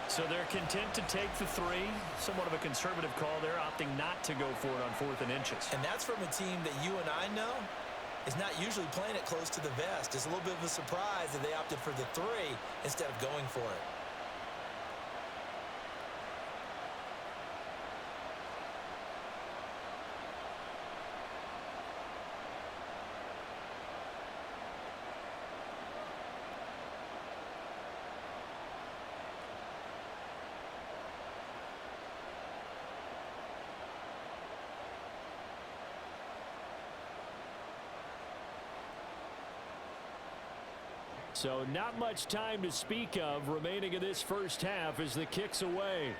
F: So they're content to take the 3. Somewhat of a conservative call there, opting not to go for it on 4th and inches.
E: And that's from a team that you and I know is not usually playing it close to the vest. It's a little bit of a surprise that they opted for the 3 instead of going for it.
B: So not much time to speak of remaining in this first half as the kick's away.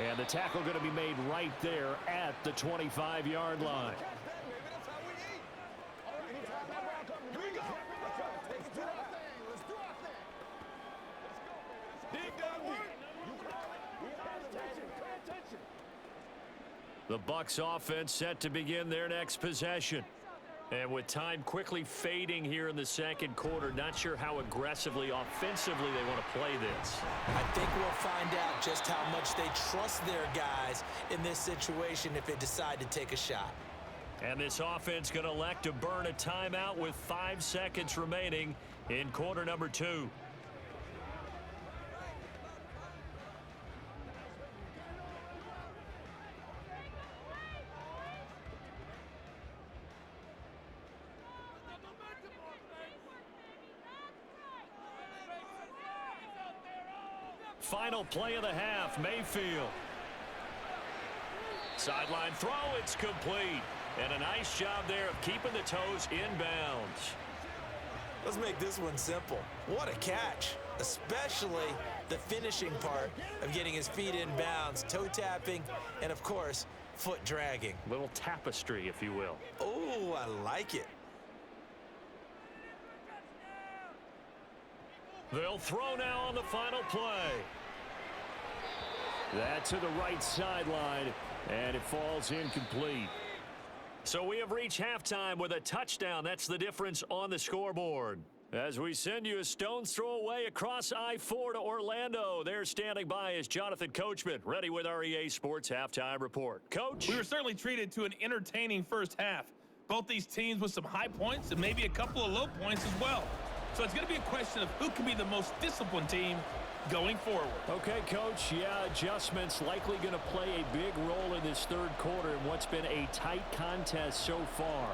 B: And the tackle going to be made right there at the 25-yard line. The Bucs offense set to begin their next possession. And with time quickly fading here in the second quarter, not sure how aggressively, offensively they want to play this.
E: I think we'll find out just how much they trust their guys in this situation if they decide to take a shot.
B: And this offense going to elect to burn a timeout with 5 seconds remaining in quarter number 2. Final play of the half, Mayfield. Sideline throw, it's complete. And a nice job there of keeping the toes inbounds.
E: Let's make this one simple. What a catch, especially the finishing part of getting his feet in bounds, toe tapping, and of course, foot dragging.
B: Little tapestry, if you will.
E: Oh, I like it.
B: They'll throw now on the final play. That to the right sideline, and it falls incomplete. So we have reached halftime with a touchdown. That's the difference on the scoreboard. As we send you a stone's throw away across I-4 to Orlando. There standing by is Jonathan Coachman, ready with our EA Sports Halftime Report. Coach?
G: We were certainly treated to an entertaining first half. Both these teams with some high points and maybe a couple of low points as well. So it's going to be a question of who can be the most disciplined team going forward.
B: Okay, Coach. Yeah, adjustments likely going to play a big role in this third quarter in what's been a tight contest so far.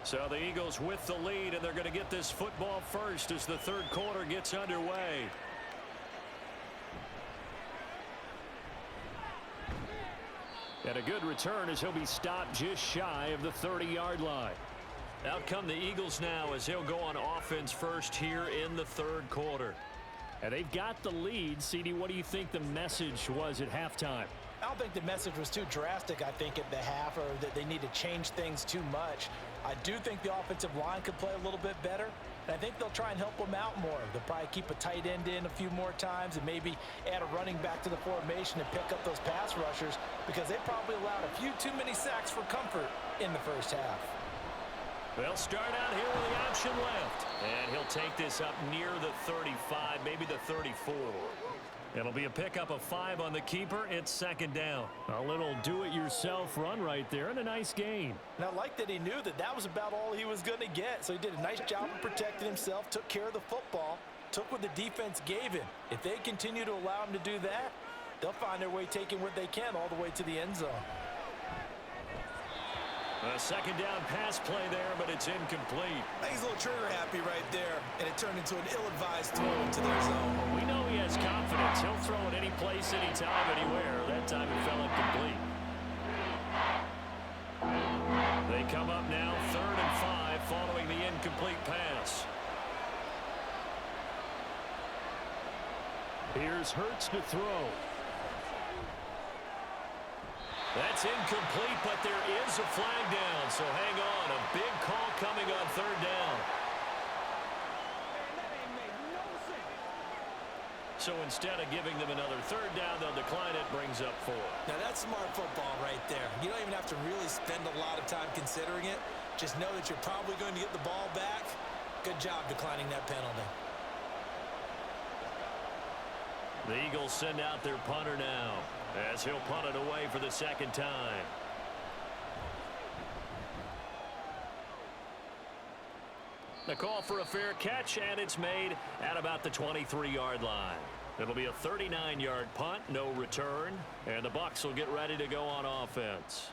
B: So the Eagles with the lead, and they're going to get this football first as the third quarter gets underway. And a good return as he'll be stopped just shy of the 30-yard line. Out come the Eagles now as they'll go on offense first here in the third quarter. And they've got the lead. CD, what do you think the message was at halftime?
C: I don't think the message was too drastic, I think, at the half, or that they need to change things too much. I do think the offensive line could play a little bit better, and I think they'll try and help them out more. They'll probably keep a tight end in a few more times and maybe add a running back to the formation and pick up those pass rushers because they probably allowed a few too many sacks for comfort in the first half.
B: They'll start out here with the option left, and he'll take this up near the 35, maybe the 34. It'll be a pickup of 5 on the keeper. It's second down. A little do-it-yourself run right there and a nice gain.
C: And I like that he knew that that was about all he was going to get. So he did a nice job of protecting himself, took care of the football, took what the defense gave him. If they continue to allow him to do that, they'll find their way taking what they can all the way to the end zone.
B: A second down pass play there, but it's incomplete.
E: I think he's a little trigger happy right there, and it turned into an ill-advised throw into their zone.
B: We know he has confidence. He'll throw it any place, anytime, anywhere. That time it fell incomplete. They come up now, 3rd and 5, following the incomplete pass. Here's Hurts to throw. That's incomplete, but there is a flag down, so hang on. A big call coming on 3rd down. So instead of giving them another 3rd down, they'll decline it, brings up 4.
E: Now that's smart football right there. You don't even have to really spend a lot of time considering it. Just know that you're probably going to get the ball back. Good job declining that penalty.
B: The Eagles send out their punter now, as he'll punt it away for the second time. The call for a fair catch, and it's made at about the 23-yard line. It'll be a 39-yard punt, no return, and the Bucs will get ready to go on offense.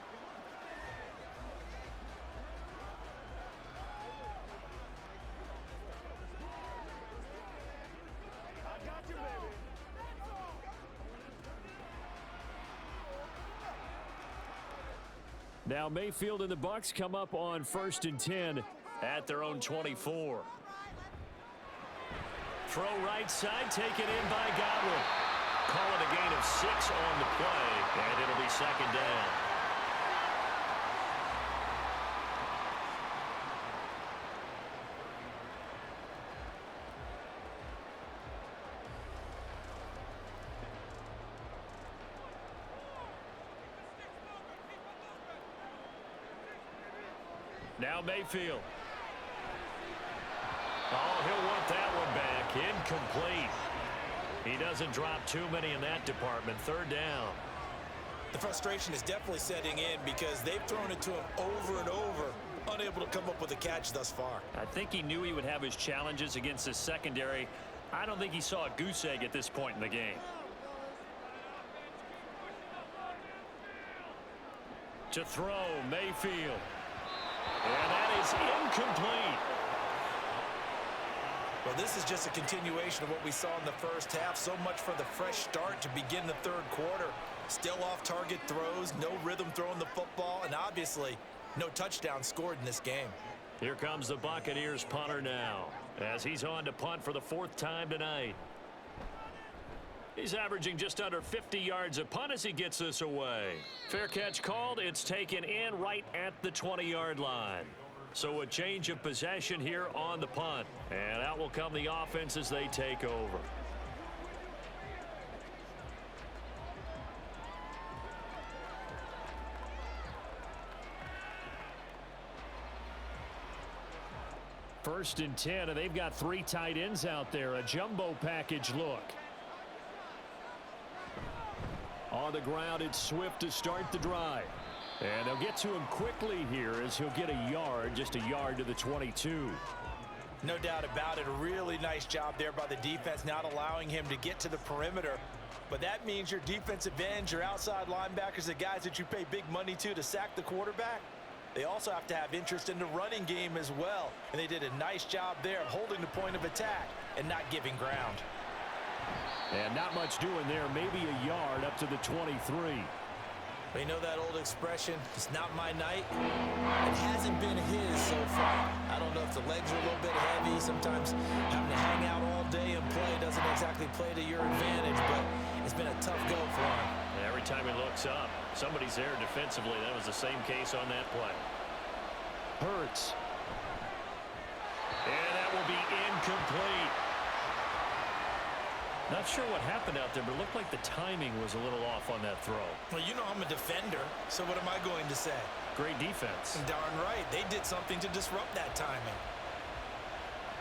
B: Now Mayfield and the Bucs come up on 1st and 10 at their own 24. Throw right side, taken in by Godwin. Call it a gain of 6 on the play, and it'll be 2nd down. Now Mayfield. Oh, he'll want that one back. Incomplete. He doesn't drop too many in that department. 3rd down.
E: The frustration is definitely setting in because they've thrown it to him over and over, unable to come up with a catch thus far.
B: I think he knew he would have his challenges against his secondary. I don't think he saw a goose egg at this point in the game. To throw, Mayfield. And that is incomplete.
E: Well, this is just a continuation of what we saw in the first half. So much for the fresh start to begin the 3rd quarter. Still off-target throws, no rhythm throwing the football, and obviously no touchdown scored in this game.
B: Here comes the Buccaneers punter now, as he's on to punt for the 4th time tonight. He's averaging just under 50 yards a punt as he gets this away. Fair catch called. It's taken in right at the 20-yard line. So a change of possession here on the punt. And out will come the offense as they take over. First and 10, and they've got 3 tight ends out there. A jumbo package look. On the ground, it's Swift to start the drive. And they'll get to him quickly here as he'll get a yard, just a yard to the 22.
E: No doubt about it. A really nice job there by the defense, not allowing him to get to the perimeter. But that means your defensive ends, your outside linebackers, the guys that you pay big money to sack the quarterback, they also have to have interest in the running game as well. And they did a nice job there of holding the point of attack and not giving ground.
B: And not much doing there, maybe a yard up to the 23.
E: You know that old expression, it's not my night? It hasn't been his so far. I don't know if the legs are a little bit heavy. Sometimes having to hang out all day and play doesn't exactly play to your advantage, but it's been a tough go for him.
B: Every time he looks up, somebody's there defensively. That was the same case on that play. Hurts. And that will be incomplete. Not sure what happened out there, but it looked like the timing was a little off on that throw.
E: Well, you know I'm a defender, so what am I going to say?
B: Great defense.
E: Darn right. They did something to disrupt that timing.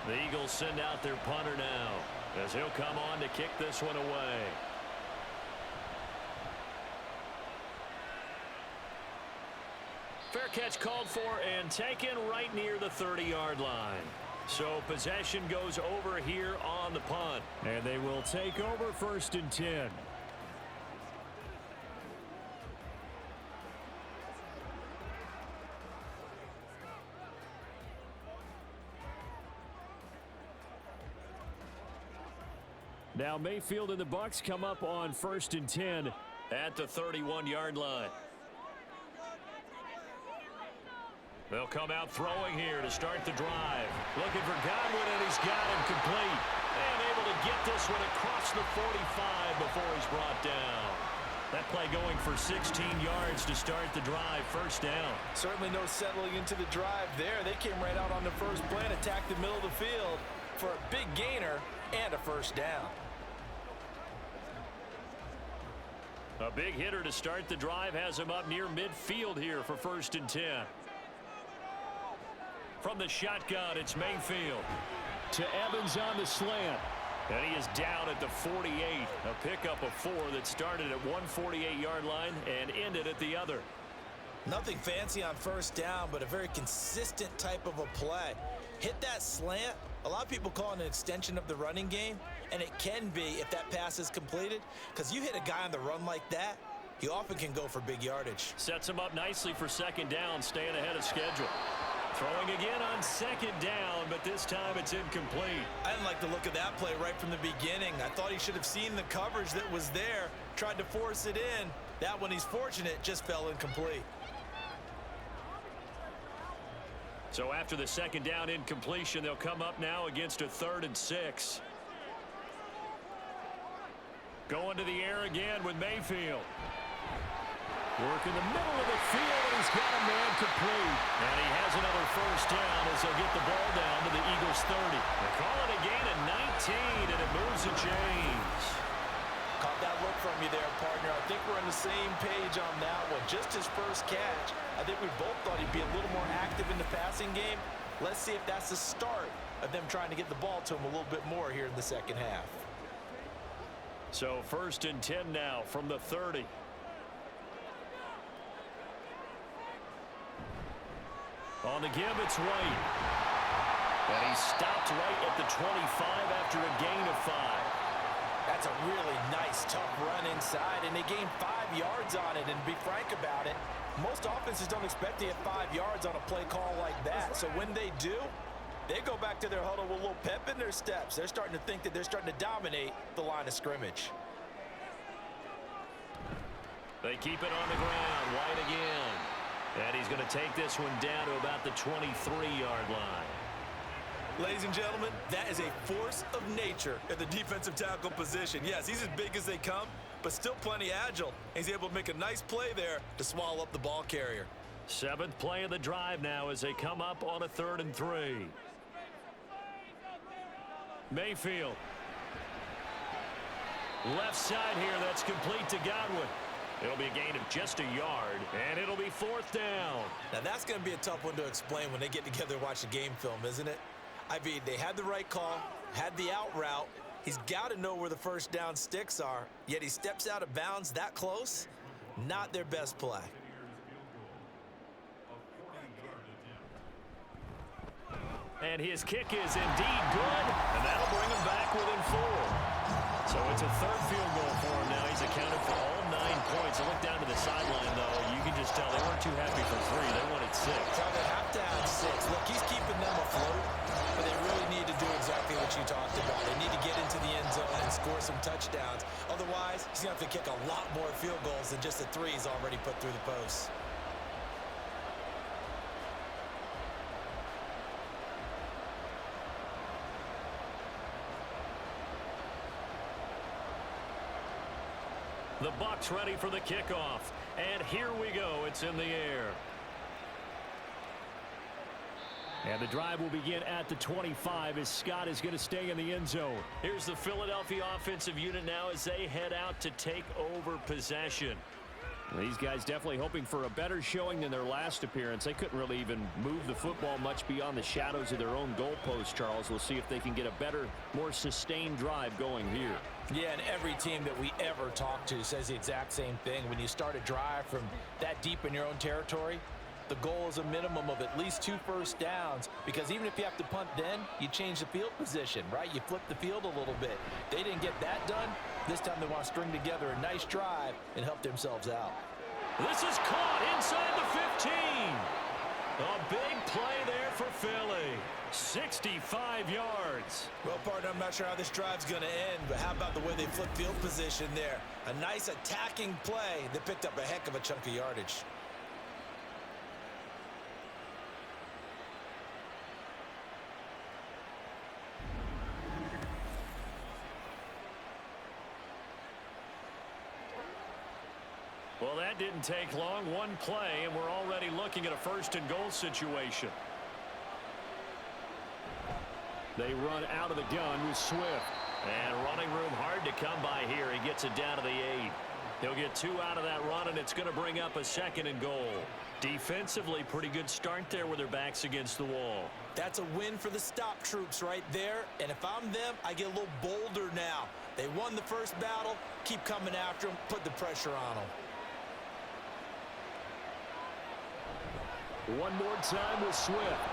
B: The Eagles send out their punter now, as he'll come on to kick this one away. Fair catch called for and taken right near the 30-yard line. So possession goes over here on the punt. And they will take over 1st and 10. Now Mayfield and the Bucs come up on 1st and 10 at the 31-yard line. They'll come out throwing here to start the drive. Looking for Godwin, and he's got him complete. And able to get this one across the 45 before he's brought down. That play going for 16 yards to start the drive. 1st down.
C: Certainly no settling into the drive there. They came right out on the first play and attacked the middle of the field for a big gainer and a 1st down.
B: A big hitter to start the drive has him up near midfield here for 1st and 10. From the shotgun, it's Mayfield. To Evans on the slant. And he is down at the 48. A pickup of 4 that started at one 48-yard line and ended at the other.
E: Nothing fancy on first down, but a very consistent type of a play. Hit that slant. A lot of people call it an extension of the running game, and it can be if that pass is completed, because you hit a guy on the run like that, he often can go for big yardage.
B: Sets him up nicely for second down, staying ahead of schedule. Throwing again on second down, but this time it's incomplete.
E: I didn't like the look of that play right from the beginning. I thought he should have seen the coverage that was there, tried to force it in. That one, he's fortunate, just fell incomplete.
B: So after the second down incompletion, they'll come up now against a 3rd and 6. Going to the air again with Mayfield. Work in the middle of the field, and he's got a man complete. And he has another first down as they'll get the ball down to the Eagles' 30. They call it a gain of 19, and it moves the chains.
C: Caught that look from you there, partner. I think we're on the same page on that one. Just his first catch. I think we both thought he'd be a little more active in the passing game. Let's see if that's the start of them trying to get the ball to him a little bit more here in the second half.
B: So 1st and 10 now from the 30. On the give, it's White. And he stopped right at the 25 after a gain of 5.
C: That's a really nice, tough run inside, and they gained 5 yards on it. And to be frank about it, most offenses don't expect to get 5 yards on a play call like that. So when they do, they go back to their huddle with a little pep in their steps. They're starting to think that they're starting to dominate the line of scrimmage.
B: They keep it on the ground. White again. And he's going to take this one down to about the 23-yard line.
E: Ladies and gentlemen, that is a force of nature at the defensive tackle position. Yes, he's as big as they come, but still plenty agile. He's able to make a nice play there to swallow up the ball carrier.
B: 7th play of the drive now as they come up on a 3rd and 3. Mayfield. Left side here, that's complete to Godwin. It'll be a gain of just a yard, and it'll be 4th down.
E: Now, that's going to be a tough one to explain when they get together and watch the game film, isn't it? I mean, they had the right call, had the out route. He's got to know where the first down sticks are, yet he steps out of bounds that close. Not their best play.
B: And his kick is indeed good, and that'll bring him back within 4. So it's a 3rd field goal for him now. He's accounted for all 9 points. I look down to the sideline, though. You can just tell they weren't too happy for 3. They wanted 6.
E: So they have to have 6. Look, he's keeping them afloat, but they really need to do exactly what you talked about. They need to get into the end zone and score some touchdowns. Otherwise, he's going to have to kick a lot more field goals than just the 3s already put through the posts.
B: The Bucs ready for the kickoff. And here we go. It's in the air. And the drive will begin at the 25 as Scott is going to stay in the end zone. Here's the Philadelphia offensive unit now as they head out to take over possession. These guys definitely hoping for a better showing than their last appearance. They couldn't really even move the football much beyond the shadows of their own goalpost, Charles. We'll see if they can get a better, more sustained drive going here.
C: Yeah, and every team that we ever talk to says the exact same thing. When you start a drive from that deep in your own territory, the goal is a minimum of at least 2 first downs, because even if you have to punt then, you change the field position, right? You flip the field a little bit. They didn't get that done. This time they want to string together a nice drive and help themselves out.
B: This is caught inside the 15. A big play there for Philly. 65 yards.
E: Well, partner, I'm not sure how this drive's going to end, but how about the way they flip field position there? A nice attacking play that picked up a heck of a chunk of yardage.
B: Well, that didn't take long. One play, and we're already looking at a 1st and goal situation. They run out of the gun with Swift. And running room hard to come by here. He gets it down to the 8. He'll get 2 out of that run, and it's going to bring up a 2nd and goal. Defensively, pretty good start there with their backs against the wall.
E: That's a win for the stop troops right there. And if I'm them, I get a little bolder now. They won the first battle. Keep coming after them. Put the pressure on them.
B: One more time with Swift.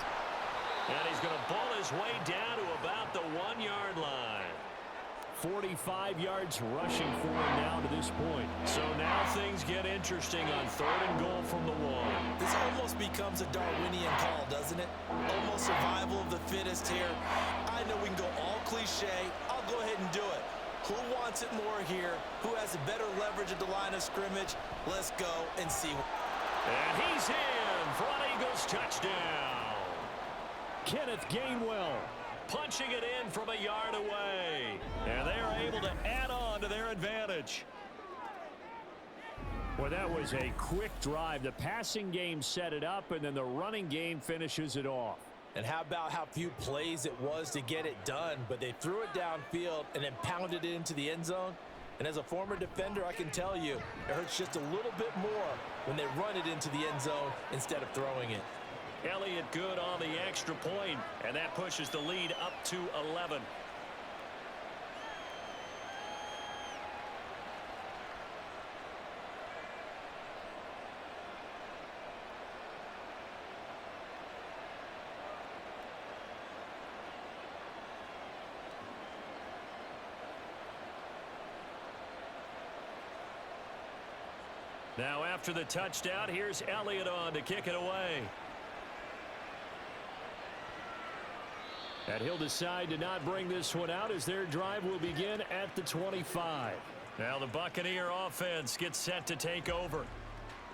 F: And he's going to ball his way down to about the 1-yard line.
B: 45 yards rushing for him now to this point.
F: So now things get interesting on 3rd and goal from the 1.
E: This almost becomes a Darwinian call, doesn't it? Almost survival of the fittest here. I know we can go all cliche. I'll go ahead and do it. Who wants it more here? Who has a better leverage at the line of scrimmage? Let's go and see.
F: And he's in for an Eagles touchdown.
B: Kenneth Gainwell
F: Punching it in from a yard away. And they're able to add on to their advantage.
B: Well, that was a quick drive. The passing game set it up, and then the running game finishes it off.
C: And how about how few plays it was to get it done, but they threw it downfield and then pounded it into the end zone. And as a former defender, I can tell you, it hurts just a little bit more when they run it into the end zone instead of throwing it.
F: Elliott good on the extra point, and that pushes the lead up to 11. Now after the touchdown, here's Elliott on to kick it away.
B: And he'll decide to not bring this one out as their drive will begin at the 25.
F: Now the Buccaneer offense gets set to take over.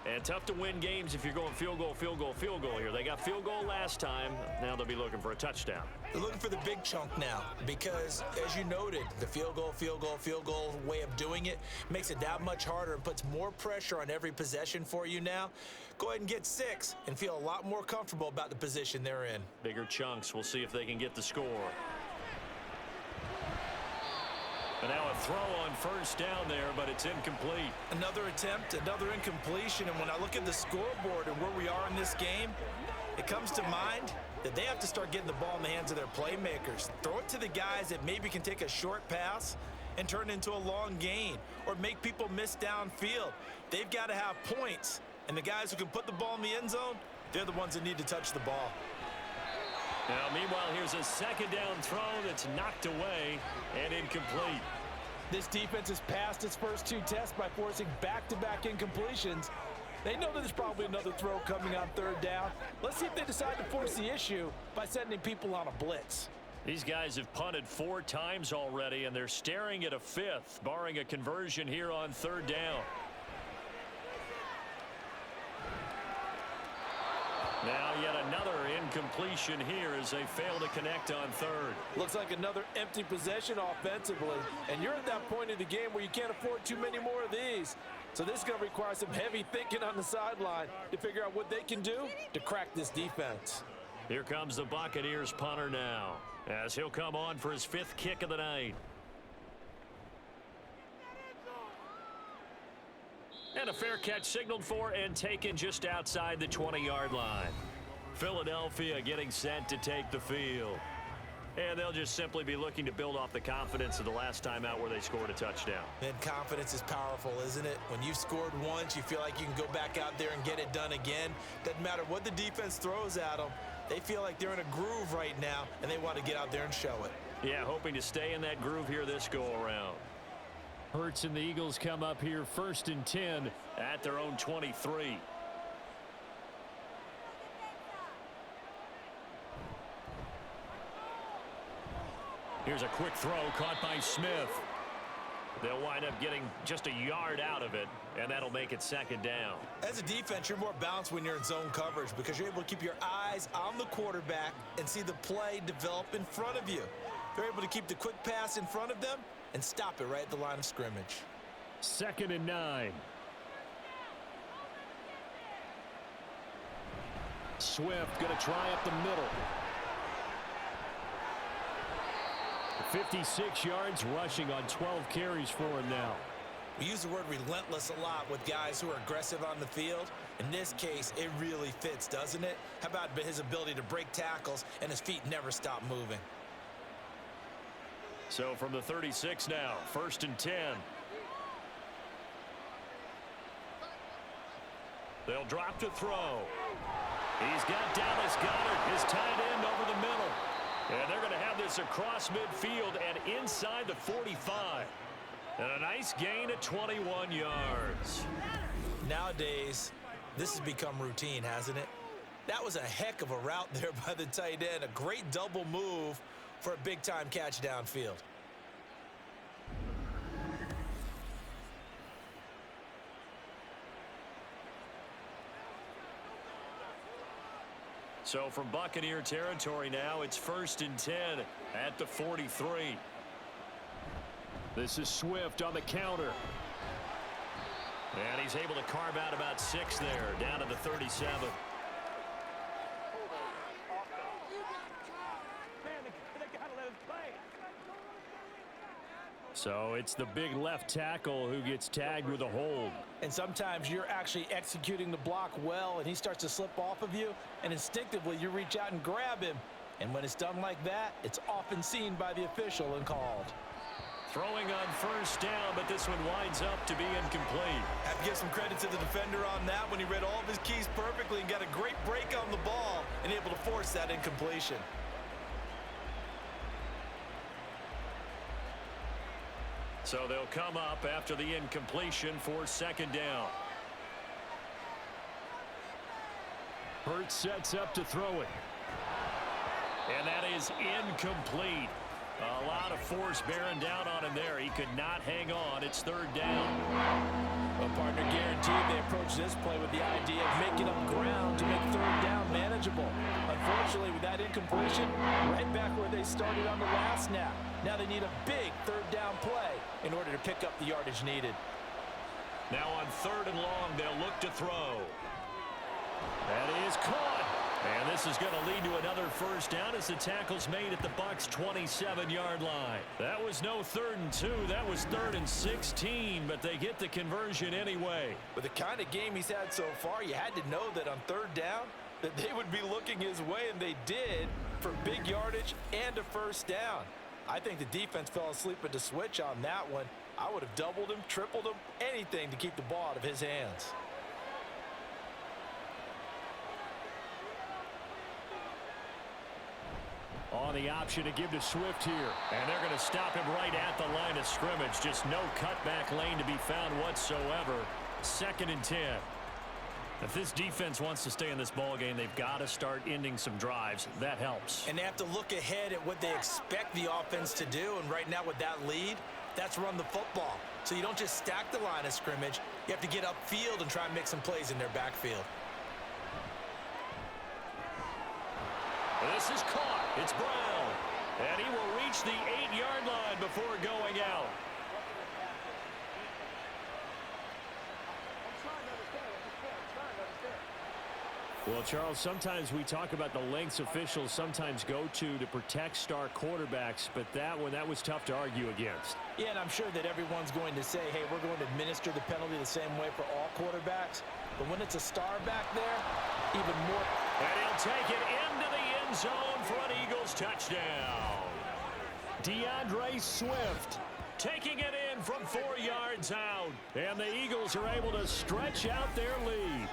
F: And tough to win games if you're going field goal, field goal, field goal here. They got field goal last time. Now they'll be looking for a touchdown.
E: They're looking for the big chunk now because, as you noted, the field goal way of doing it makes it that much harder and puts more pressure on every possession for you now. Go ahead and get 6 and feel a lot more comfortable about the position they're in.
F: Bigger chunks. We'll see if they can get the score. And now a throw on first down there, but it's incomplete.
E: Another attempt, another incompletion, and when I look at the scoreboard and where we are in this game, it comes to mind that they have to start getting the ball in the hands of their playmakers. Throw it to the guys that maybe can take a short pass and turn it into a long gain or make people miss downfield. They've got to have points, and the guys who can put the ball in the end zone, they're the ones that need to touch the ball.
F: Now, meanwhile, here's a second down throw that's knocked away and incomplete.
C: This defense has passed its first 2 tests by forcing back-to-back incompletions. They know that there's probably another throw coming on 3rd down. Let's see if they decide to force the issue by sending people on a blitz.
F: These guys have punted 4 times already, and they're staring at a 5th, barring a conversion here on 3rd down. Now yet another incompletion here as they fail to connect on 3rd.
C: Looks like another empty possession offensively, and you're at that point in the game where you can't afford too many more of these. So this is going to require some heavy thinking on the sideline to figure out what they can do to crack this defense.
F: Here comes the Buccaneers punter now, as he'll come on for his 5th kick of the night. And a fair catch signaled for and taken just outside the 20-yard line. Philadelphia getting set to take the field. And they'll just simply be looking to build off the confidence of the last time out where they scored a touchdown.
E: And confidence is powerful, isn't it? When you've scored once, you feel like you can go back out there and get it done again. Doesn't matter what the defense throws at them. They feel like they're in a groove right now, and they want to get out there and show it.
F: Yeah, hoping to stay in that groove here this go-around.
B: Hurts and the Eagles come up here 1st and 10
F: at their own 23. Here's a quick throw caught by Smith. They'll wind up getting just a yard out of it, and that'll make it 2nd down.
E: As a defense, you're more balanced when you're in zone coverage because you're able to keep your eyes on the quarterback and see the play develop in front of you. They're able to keep the quick pass in front of them and stop it right at the line of scrimmage.
B: 2nd and 9. Swift going to try up the middle. 56 yards rushing on 12 carries for him now.
E: We use the word relentless a lot with guys who are aggressive on the field. In this case, it really fits, doesn't it? How about his ability to break tackles and his feet never stop moving?
F: So from the 36 now, 1st and 10. They'll drop to throw.
B: He's got Dallas Goedert, his tight end, over the middle. And they're going to have this across midfield and inside the 45. And a nice gain of 21 yards.
E: Nowadays, this has become routine, hasn't it? That was a heck of a route there by the tight end. A great double move for a big-time catch downfield.
B: So from Buccaneer territory now, it's 1st and 10 at the 43. This is Swift on the counter. And he's able to carve out about 6 there, down to the 37. So it's the big left tackle who gets tagged with a hold.
C: And sometimes you're actually executing the block well, and he starts to slip off of you, and instinctively you reach out and grab him. And when it's done like that, it's often seen by the official and called.
B: Throwing on 1st down, but this one winds up to be incomplete.
E: Have to give some credit to the defender on that when he read all of his keys perfectly and got a great break on the ball and able to force that incompletion.
B: So they'll come up after the incompletion for 2nd down. Hurts sets up to throw it. And that is incomplete. A lot of force bearing down on him there. He could not hang on. It's 3rd down.
C: Well, partner, guaranteed they approach this play with the idea of making up ground to make 3rd down manageable. Unfortunately, with that incompletion, right back where they started on the last snap. Now they need a big 3rd down play in order to pick up the yardage needed.
B: Now on 3rd and long, they'll look to throw. That is caught. And this is going to lead to another 1st down as the tackle's made at the Bucs' 27-yard line. That was no 3rd and 2. That was 3rd and 16, but they get the conversion anyway.
C: With the kind of game he's had so far, you had to know that on 3rd down that they would be looking his way, and they did, for big yardage and a 1st down. I think the defense fell asleep at the switch on that one. I would have doubled him, tripled him, anything to keep the ball out of his hands.
B: On the option to give to Swift here. And they're going to stop him right at the line of scrimmage. Just no cutback lane to be found whatsoever. 2nd and 10. If this defense wants to stay in this ball game, they've got to start ending some drives. That helps.
E: And they have to look ahead at what they expect the offense to do. And right now with that lead, that's run the football. So you don't just stack the line of scrimmage. You have to get upfield and try and make some plays in their backfield.
B: This is caught. It's Brown. And he will reach the 8-yard line before going out. Well, Charles, sometimes we talk about the lengths officials sometimes go to protect star quarterbacks, but that was tough to argue against.
C: Yeah, and I'm sure that everyone's going to say, hey, we're going to administer the penalty the same way for all quarterbacks. But when it's a star back there, even more.
B: And he'll take it into the end zone for an Eagles touchdown. DeAndre Swift taking it in from 4 yards out. And the Eagles are able to stretch out their lead.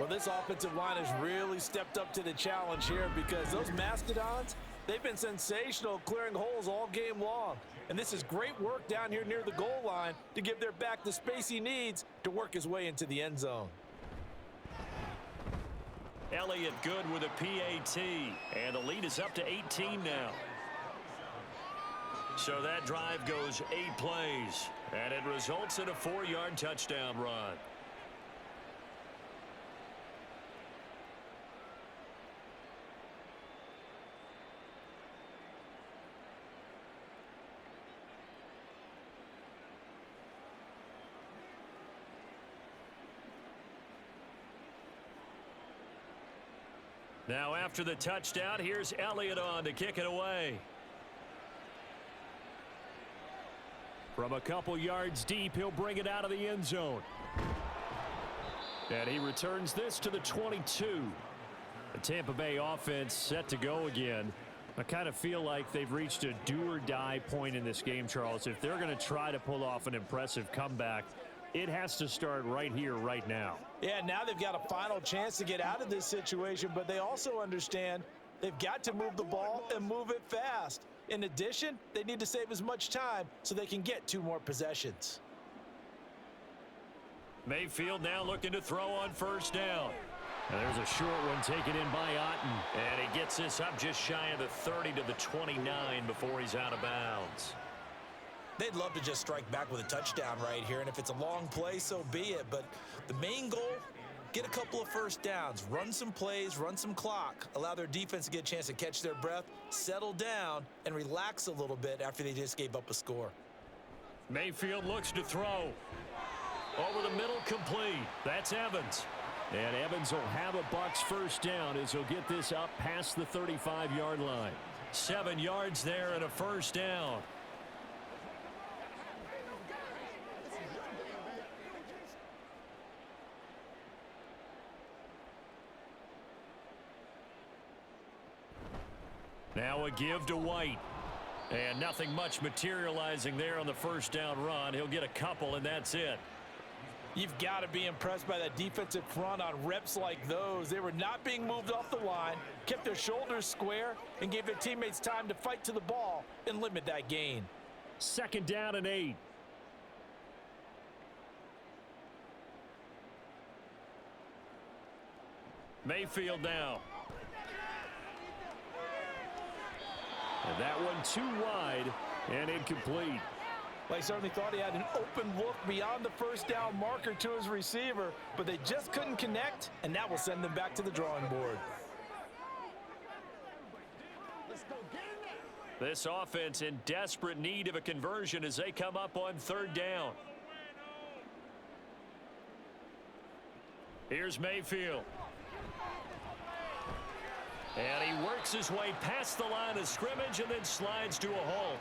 C: Well, this offensive line has really stepped up to the challenge here because those Mastodons, they've been sensational clearing holes all game long. And this is great work down here near the goal line to give their back the space he needs to work his way into the end zone.
B: Elliott good with a PAT, and the lead is up to 18 now. So that drive goes 8 plays, and it results in a 4-yard touchdown run. Now after the touchdown, here's Elliott on to kick it away. From a couple yards deep, he'll bring it out of the end zone. And he returns this to the 22. The Tampa Bay offense set to go again. I kind of feel like they've reached a do-or-die point in this game, Charles. If they're going to try to pull off an impressive comeback, It has to start right here, right now.
C: Yeah, now they've got a final chance to get out of this situation, but they also understand they've got to move the ball and move it fast. In addition, they need to save as much time so they can get 2 more possessions.
B: Mayfield now looking to throw on first down. And there's a short one taken in by Otten. And he gets this up just shy of the 30 to the 29 before he's out of bounds.
E: They'd love to just strike back with a touchdown right here, and if it's a long play, so be it. But the main goal, get a couple of first downs, run some plays, run some clock, allow their defense to get a chance to catch their breath, settle down, and relax a little bit after they just gave up a score.
B: Mayfield looks to throw. Over the middle, complete. That's Evans. And Evans will have a Bucs first down as he'll get this up past the 35-yard line. 7 yards there and a first down. Now a give to White. And nothing much materializing there on the first down run. He'll get a couple, and that's it.
C: You've got to be impressed by that defensive front on reps like those. They were not being moved off the line, kept their shoulders square, and gave their teammates time to fight to the ball and limit that gain.
B: 2nd down and 8. Mayfield now. And that one too wide and incomplete.
C: Well, he certainly thought he had an open look beyond the first down marker to his receiver, but they just couldn't connect, and that will send them back to the drawing board.
B: This offense in desperate need of a conversion as they come up on 3rd down. Here's Mayfield. And he works his way past the line of scrimmage and then slides to a halt.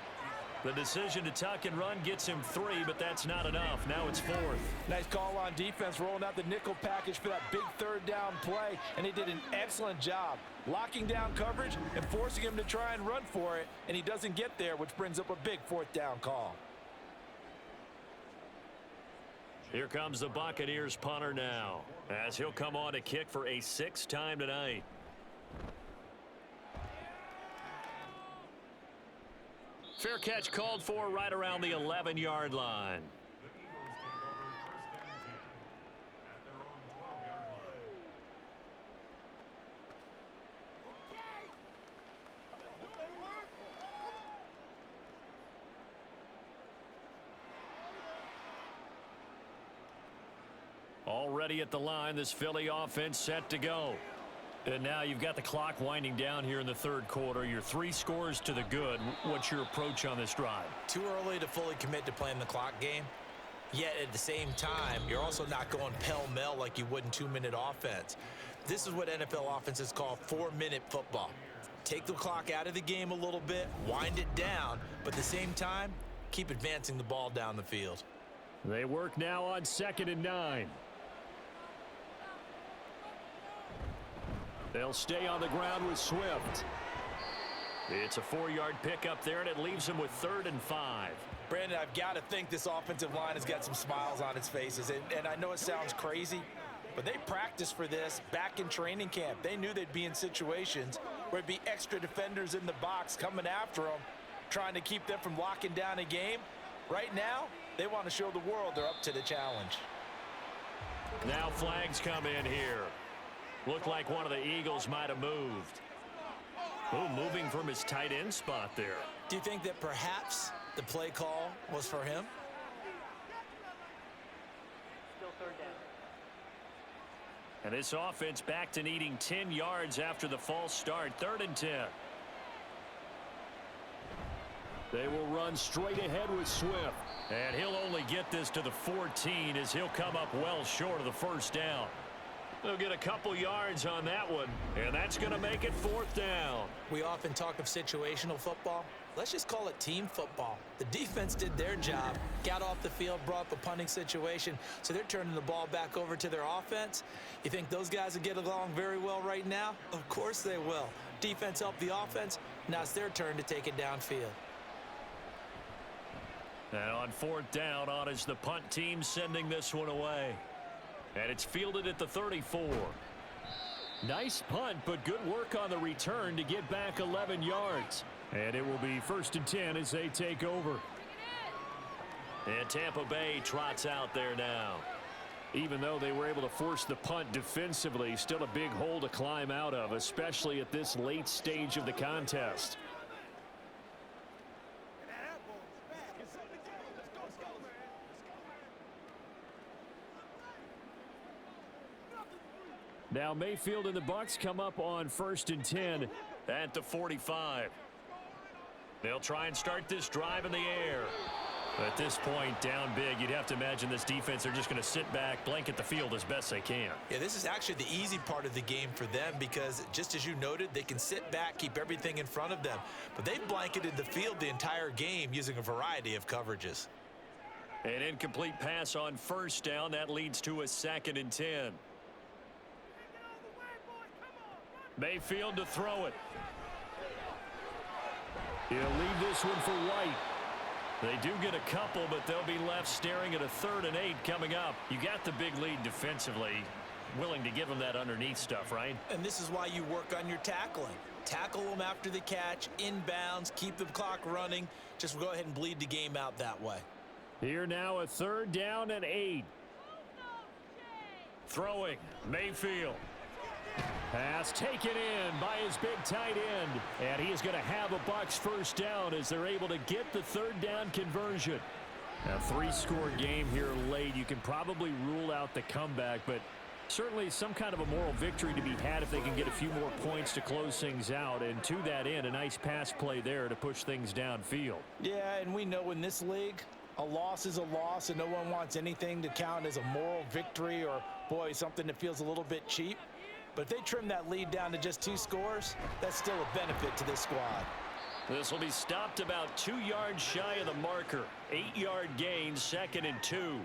B: The decision to tuck and run gets him 3, but that's not enough. Now it's 4th.
C: Nice call on defense, rolling out the nickel package for that big 3rd down play, and they did an excellent job locking down coverage and forcing him to try and run for it, and he doesn't get there, which brings up a big 4th down call.
B: Here comes the Buccaneers punter now, as he'll come on to kick for a 6th time tonight. Fair catch called for right around the 11-yard line. Already at the line, this Philly offense set to go. And now you've got the clock winding down here in the 3rd quarter. You're 3 scores to the good. What's your approach on this drive?
E: Too early to fully commit to playing the clock game. Yet at the same time, you're also not going pell-mell like you would in 2-minute offense. This is what NFL offenses call 4-minute football. Take the clock out of the game a little bit, wind it down, but at the same time, keep advancing the ball down the field.
B: They work now on 2nd and 9. They'll stay on the ground with Swift. It's a 4-yard pickup there, and it leaves them with 3rd and 5.
C: Brandon, I've got to think this offensive line has got some smiles on its faces. And I know it sounds crazy, but they practiced for this back in training camp. They knew they'd be in situations where there'd be extra defenders in the box coming after them, trying to keep them from locking down a game. Right now, they want to show the world they're up to the challenge.
B: Now flags come in here. Looked like one of the Eagles might have moved. Oh, moving from his tight end spot there.
E: Do you think that perhaps the play call was for him?
H: Still 3rd down.
B: And this offense back to needing 10 yards after the false start. 3rd and 10. They will run straight ahead with Swift. And he'll only get this to the 14 as he'll come up well short of the first down. They'll get a couple yards on that one, and that's going to make it 4th down.
E: We often talk of situational football. Let's just call it team football. The defense did their job, got off the field, brought up a punting situation, so they're turning the ball back over to their offense. You think those guys will get along very well right now? Of course they will. Defense helped the offense. Now it's their turn to take it downfield.
B: And on 4th down, on is the punt team sending this one away. And it's fielded at the 34. Nice punt, but good work on the return to get back 11 yards. And it will be 1st and 10 as they take over. And Tampa Bay trots out there now. Even though they were able to force the punt defensively, still a big hole to climb out of, especially at this late stage of the contest. Now Mayfield and the Bucs come up on 1st and 10 at the 45. They'll try and start this drive in the air. At this point, down big, you'd have to imagine this defense, they're just going to sit back, blanket the field as best they can.
E: Yeah, this is actually the easy part of the game for them because, just as you noted, they can sit back, keep everything in front of them. But they've blanketed the field the entire game using a variety of coverages.
B: An incomplete pass on 1st down. That leads to a 2nd and 10. Mayfield to throw it. He'll leave this one for White. They do get a couple, but they'll be left staring at a 3rd and 8 coming up. You got the big lead defensively. Willing to give them that underneath stuff, right?
E: And this is why you work on your tackling. Tackle them after the catch, inbounds, keep the clock running. Just go ahead and bleed the game out that way.
B: Here now a 3rd down and 8. Throwing, Mayfield. Pass taken in by his big tight end. And he is going to have a Bucs 1st down as they're able to get the 3rd down conversion. A 3-score game here late. You can probably rule out the comeback, but certainly some kind of a moral victory to be had if they can get a few more points to close things out. And to that end, a nice pass play there to push things downfield.
C: Yeah, and we know in this league, a loss is a loss, and no one wants anything to count as a moral victory or, boy, something that feels a little bit cheap. But if they trim that lead down to just 2 scores, that's still a benefit to this squad.
B: This will be stopped about 2 yards shy of the marker. 8-yard gain, 2nd and 2.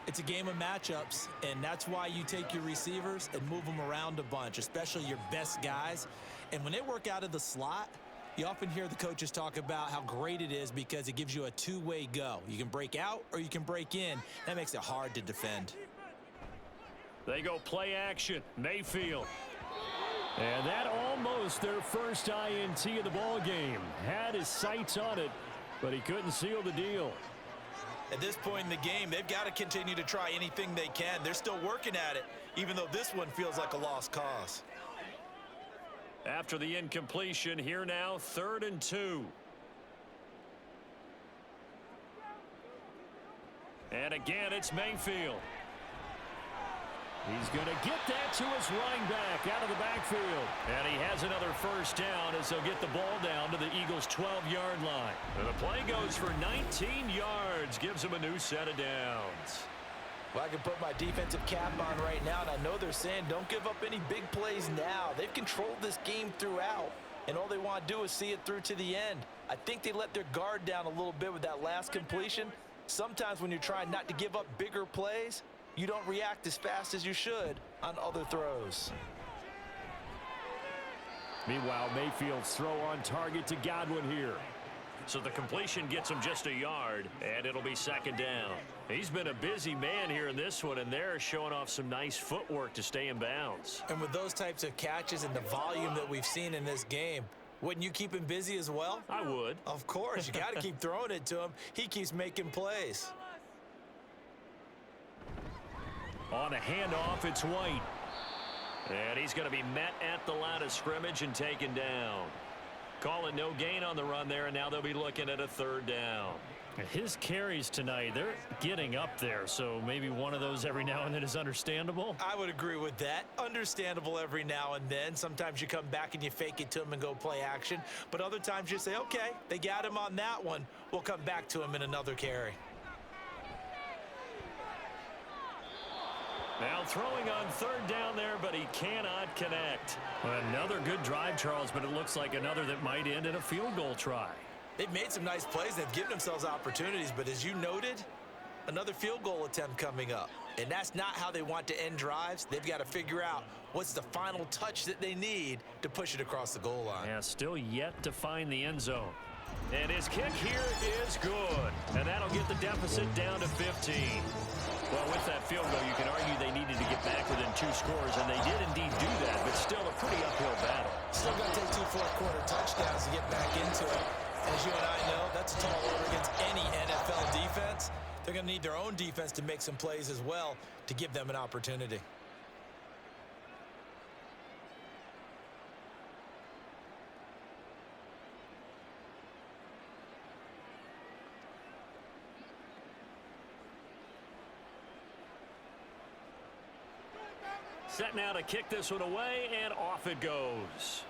E: It's a game of matchups, and that's why you take your receivers and move them around a bunch, especially your best guys. And when they work out of the slot, you often hear the coaches talk about how great it is because it gives you a 2-way go. You can break out or you can break in. That makes it hard to defend.
B: They go play action. Mayfield. And that almost their first INT of the ball game. Had his sights on it, but he couldn't seal the deal.
E: At this point in the game, they've got to continue to try anything they can. They're still working at it, even though this one feels like a lost cause.
B: After the incompletion, here now, 3rd and 2. And again, it's Mayfield. He's going to get that to his running back out of the backfield. And he has another 1st down as they'll get the ball down to the Eagles' 12-yard line. And the play goes for 19 yards, gives them a new set of downs.
C: Well, I can put my defensive cap on right now, and I know they're saying don't give up any big plays now. They've controlled this game throughout, and all they want to do is see it through to the end. I think they let their guard down a little bit with that last completion. Sometimes when you're trying not to give up bigger plays, you don't react as fast as you should on other throws.
B: Meanwhile, Mayfield's throw on target to Godwin here. So the completion gets him just a yard, and it'll be 2nd down. He's been a busy man here in this one, and they're showing off some nice footwork to stay in bounds.
E: And with those types of catches and the volume that we've seen in this game, wouldn't you keep him busy as well?
B: I would.
E: Of course. You got to keep throwing it to him. He keeps making plays.
B: On a handoff, it's White. And he's going to be met at the line of scrimmage and taken down. Calling no gain on the run there, and now they'll be looking at a 3rd down. His carries tonight, they're getting up there, so maybe one of those every now and then is understandable.
E: I would agree with that. Understandable every now and then. Sometimes you come back and you fake it to him and go play action. But other times you say, okay, they got him on that one. We'll come back to him in another carry.
B: Now throwing on 3rd down there, but he cannot connect. Another good drive, Charles, but it looks like another that might end in a field goal try.
E: They've made some nice plays. They've given themselves opportunities, but as you noted, another field goal attempt coming up. And that's not how they want to end drives. They've got to figure out what's the final touch that they need to push it across the goal line.
B: Yeah, still yet to find the end zone. And his kick here is good. And that'll get the deficit down to 15. Well, with that field goal, you can argue they needed to get back within 2 scores, and they did indeed do that, but still a pretty uphill battle.
E: Still going to take 2 fourth-quarter touchdowns to get back into it. As you and I know, that's a tall order against any NFL defense. They're going to need their own defense to make some plays as well to give them an opportunity.
B: Set now to kick this one away, and off it goes.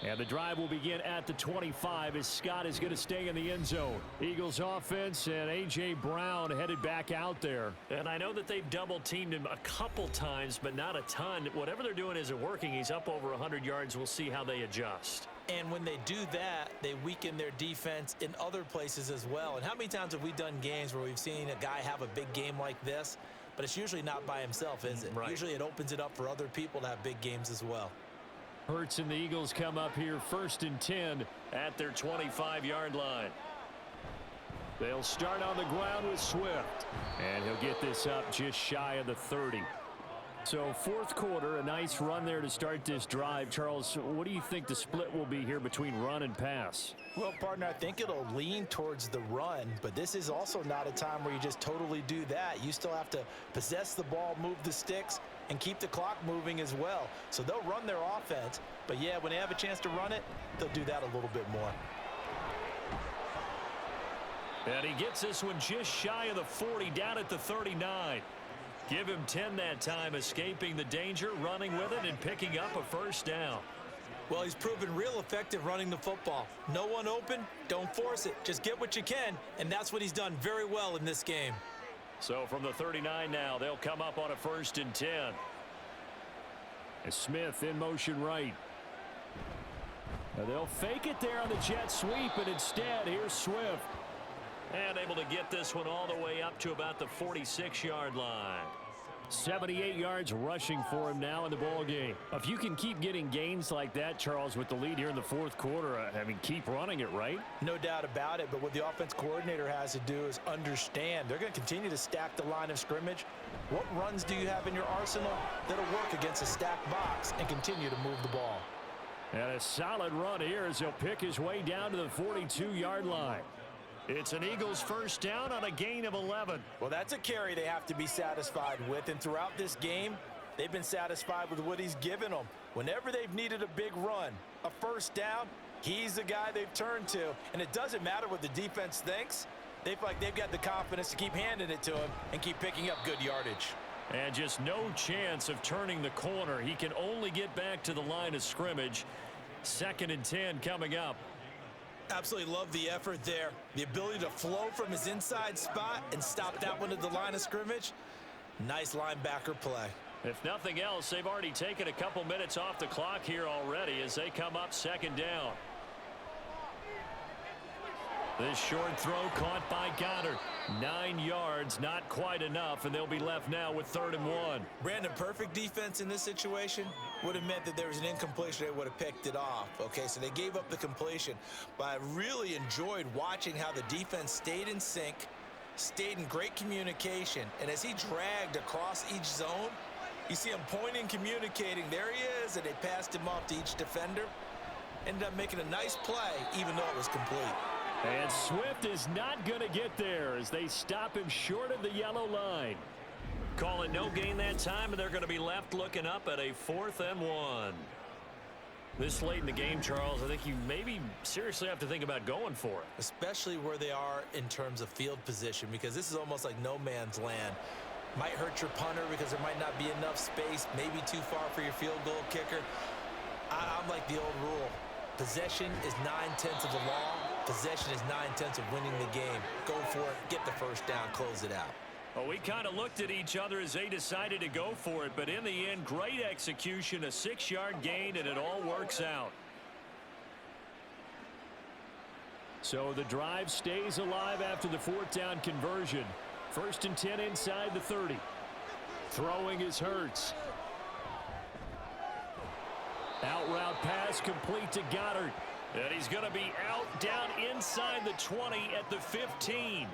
B: And the drive will begin at the 25 as Scott is going to stay in the end zone. Eagles offense and A.J. Brown headed back out there. And I know that they've double-teamed him a couple times, but not a ton. Whatever they're doing isn't working. He's up over 100 yards. We'll see how they adjust.
E: And when they do that, they weaken their defense in other places as well. And how many times have we done games where we've seen a guy have a big game like this, but it's usually not by himself, is it?
B: Right.
E: Usually it opens it up for other people to have big games as well.
B: Hurts and the Eagles come up here 1st and 10 at their 25-yard line. They'll start on the ground with Swift, and he'll get this up just shy of the 30. So 4th quarter, a nice run there to start this drive. Charles, what do you think the split will be here between run and pass?
C: Well, partner, I think it'll lean towards the run, but this is also not a time where you just totally do that. You still have to possess the ball, move the sticks, and keep the clock moving as well. So they'll run their offense, but yeah, when they have a chance to run it, they'll do that a little bit more.
B: And he gets this one just shy of the 40, down at the 39. Give him 10 that time, escaping the danger, running with it, and picking up a first down.
E: Well, he's proven real effective running the football. No one open, don't force it. Just get what you can, and that's what he's done very well in this game.
B: So from the 39 now, they'll come up on a 1st and 10. And Smith in motion right. Now they'll fake it there on the jet sweep, and instead, here's Swift. And able to get this one all the way up to about the 46-yard line. 78 yards rushing for him now in the ball game. If you can keep getting gains like that, Charles, with the lead here in the 4th quarter, I mean, keep running it, right?
C: No doubt about it, but what the offense coordinator has to do is understand they're going to continue to stack the line of scrimmage. What runs do you have in your arsenal that'll work against a stacked box and continue to move the ball?
B: And a solid run here as he'll pick his way down to the 42-yard line. It's an Eagles first down on a gain of 11.
C: Well, that's a carry they have to be satisfied with, and throughout this game, they've been satisfied with what he's given them. Whenever they've needed a big run, a first down, he's the guy they've turned to, and it doesn't matter what the defense thinks. They feel like they've got the confidence to keep handing it to him and keep picking up good yardage.
B: And just no chance of turning the corner. He can only get back to the line of scrimmage. 2nd and 10 coming up.
E: Absolutely love the effort there. The ability to flow from his inside spot and stop that one at the line of scrimmage. Nice linebacker play.
B: If nothing else, they've already taken a couple minutes off the clock here already as they come up 2nd down. This short throw caught by Goddard. 9 yards, not quite enough, and they'll be left now with 3rd and 1.
E: Brandon, perfect defense in this situation would have meant that there was an incompletion. They would have picked it off. Okay, so they gave up the completion. But I really enjoyed watching how the defense stayed in sync, stayed in great communication, and as he dragged across each zone, you see him pointing, communicating. There he is, and they passed him off to each defender. Ended up making a nice play, even though it was complete.
B: And Swift is not going to get there as they stop him short of the yellow line. Call it no gain that time, and they're going to be left looking up at a 4th and 1. This late in the game, Charles, I think you maybe seriously have to think about going for it.
E: Especially where they are in terms of field position, because this is almost like no man's land. Might hurt your punter because there might not be enough space, maybe too far for your field goal kicker. I'm like the old rule. Possession is 9/10 of the law. Possession is 9/10 of winning the game. Go for it, get the first down, close it out.
B: Well, we kind of looked at each other as they decided to go for it, but in the end, great execution, a 6-yard gain, and it all works out. So the drive stays alive after the 4th down conversion. 1st and 10 inside the 30. Throwing is Hurts. Out route pass pass complete to Goddard. And he's going to be out down inside the 20 at the 15.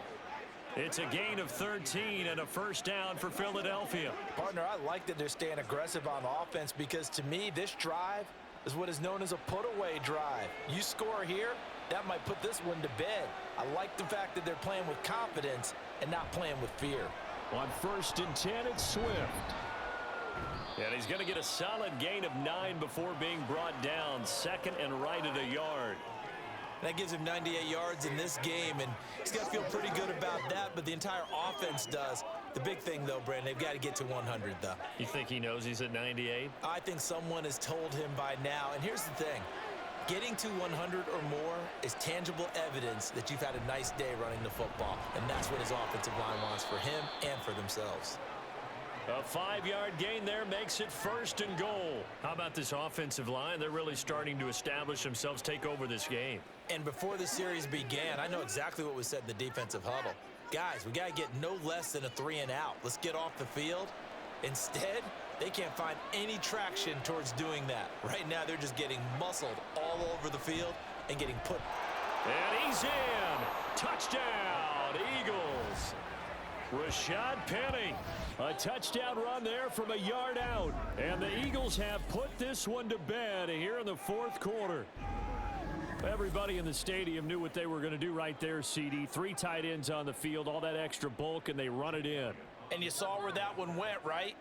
B: It's a gain of 13 and a first down for Philadelphia.
C: Partner, I like that they're staying aggressive on offense because to me, this drive is what is known as a put-away drive. You score here, that might put this one to bed. I like the fact that they're playing with confidence and not playing with fear.
B: On 1st and 10, it's Swift. And he's going to get a solid gain of 9 before being brought down. 2nd and right at a yard.
E: That gives him 98 yards in this game, and he's got to feel pretty good about that, but the entire offense does. The big thing, though, Brandon, they've got to get to 100, though.
B: You think he knows he's at 98?
E: I think someone has told him by now, and here's the thing. Getting to 100 or more is tangible evidence that you've had a nice day running the football, and that's what his offensive line wants for him and for themselves.
B: A 5-yard gain there makes it 1st and goal. How about this offensive line? They're really starting to establish themselves, take over this game.
E: And before the series began, I know exactly what was said in the defensive huddle. Guys, we got to get no less than a 3-and-out. Let's get off the field. Instead, they can't find any traction towards doing that. Right now, they're just getting muscled all over the field and getting put.
B: And he's in. Touchdown, Eagles. Rashad Penny. A touchdown run there from a yard out. And the Eagles have put this one to bed here in the 4th quarter. Everybody in the stadium knew what they were going to do right there, CD. 3 tight ends on the field, all that extra bulk, and they run it in.
C: And you saw where that one went, right?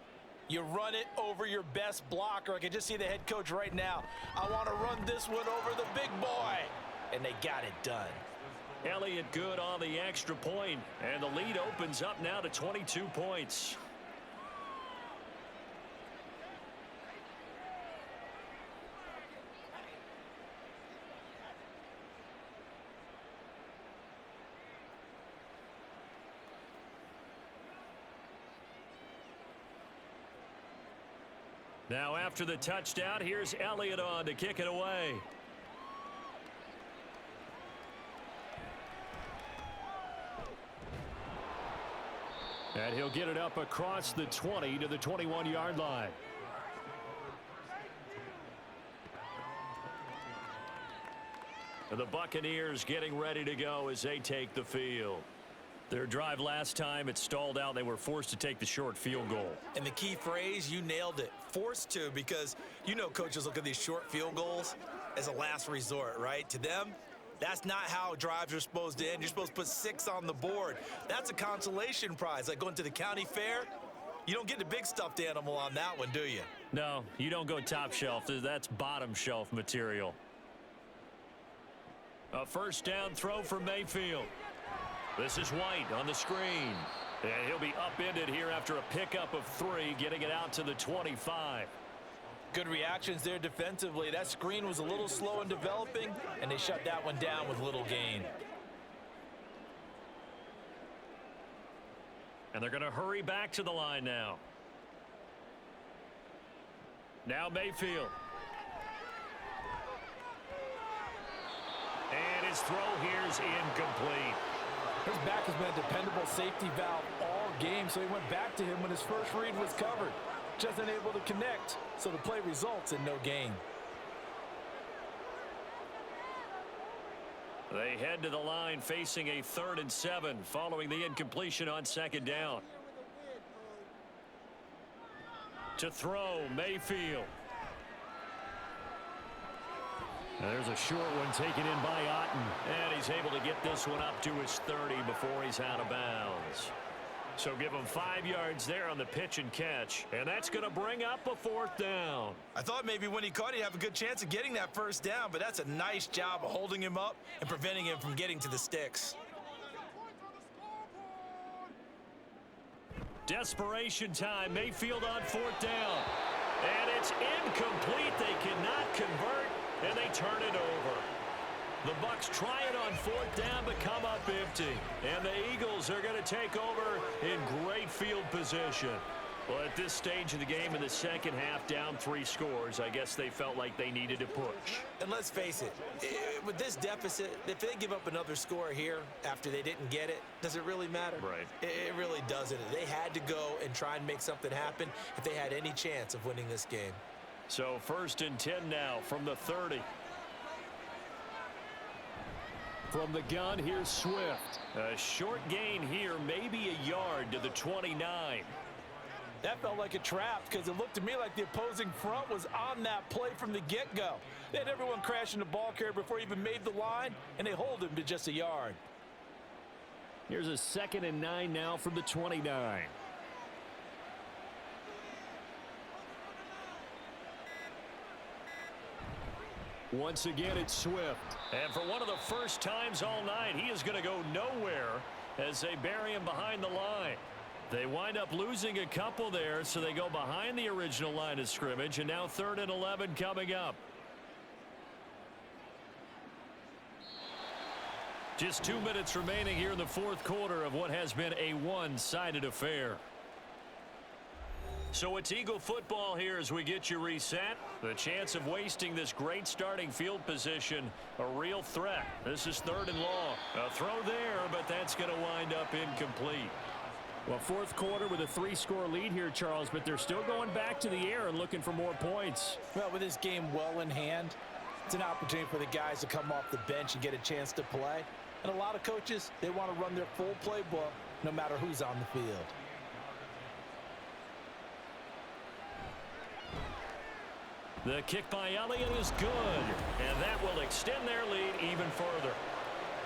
C: You run it over your best blocker. I can just see the head coach right now. I want to run this one over the big boy. And they got it done.
B: Elliott good on the extra point, and the lead opens up now to 22 points. Now after the touchdown, here's Elliott on to kick it away. And he'll get it up across the 20 to the 21-yard line. And the Buccaneers getting ready to go as they take the field. Their drive last time, it stalled out. They were forced to take the short field goal.
E: And the key phrase, you nailed it. Forced to, because you know coaches look at these short field goals as a last resort, right? To them, that's not how drives are supposed to end. You're supposed to put 6 on the board. That's a consolation prize. Like going to the county fair, you don't get the big stuffed animal on that one, do you?
B: No, you don't go top shelf. That's bottom shelf material. A first down throw for Mayfield. This is White on the screen. And he'll be upended here after a pickup of 3, getting it out to the 25.
C: Good reactions there defensively. That screen was a little slow in developing, and they shut that one down with little gain.
B: And they're going to hurry back to the line now. Now Mayfield. And his throw here's incomplete.
C: His back has been a dependable safety valve all game, so he went back to him when his first read was covered. Just unable to connect, so the play results in no gain.
B: They head to the line facing a 3rd and 7 following the incompletion on 2nd down. To throw, Mayfield. And there's a short one taken in by Otten. And he's able to get this one up to his 30 before he's out of bounds. So give him 5 yards there on the pitch and catch. And that's going to bring up a 4th down.
E: I thought maybe when he caught, he'd have a good chance of getting that first down, but that's a nice job of holding him up and preventing him from getting to the sticks.
B: Desperation time. Mayfield on 4th down. And it's incomplete. They cannot convert, and they turn it over. The Bucs try it on 4th down, but come up empty. And the Eagles are going to take over in great field position. Well, at this stage of the game in the second half, down 3 scores, I guess they felt like they needed to push.
E: And let's face it, with this deficit, if they give up another score here after they didn't get it, does it really matter?
B: Right.
E: It really doesn't. They had to go and try and make something happen if they had any chance of winning this game.
B: So 1st and 10 now from the 30. From the gun, here's Swift. A short gain here, maybe a yard to the 29.
C: That felt like a trap because it looked to me like the opposing front was on that play from the get-go. They had everyone crashing the ball carrier before he even made the line, and they hold him to just a yard.
B: Here's a 2nd and 9 now from the 29. Once again, it's Swift. And for one of the first times all night, he is going to go nowhere as they bury him behind the line. They wind up losing a couple there, so they go behind the original line of scrimmage, and now 3rd and 11 coming up. Just 2 minutes remaining here in the 4th quarter of what has been a one-sided affair. So it's Eagle football here as we get you reset. The chance of wasting this great starting field position, a real threat. This is 3rd and long. A throw there, but that's going to wind up incomplete. Well, 4th quarter with a 3-score lead here, Charles, but they're still going back to the air and looking for more points.
C: Well, with this game well in hand, it's an opportunity for the guys to come off the bench and get a chance to play. And a lot of coaches, they want to run their full playbook no matter who's on the field.
B: The kick by Elliott is good, and that will extend their lead even further.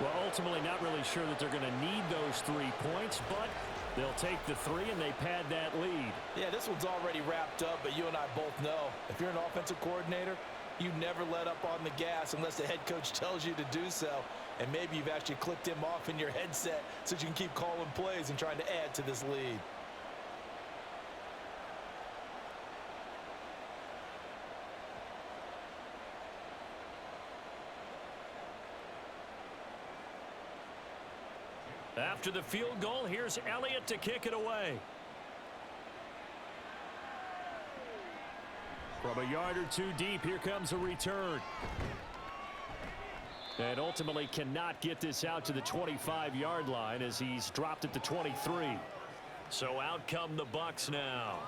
B: Well, ultimately not really sure that they're going to need those 3 points, but they'll take the 3 and they pad that lead.
C: Yeah, this one's already wrapped up, but you and I both know if you're an offensive coordinator, you never let up on the gas unless the head coach tells you to do so. And maybe you've actually clicked him off in your headset so you can keep calling plays and trying to add to this lead.
B: After the field goal, here's Elliott to kick it away. From a yard or 2 deep, here comes a return. And ultimately cannot get this out to the 25-yard line as he's dropped at the 23. So out come the Bucs now.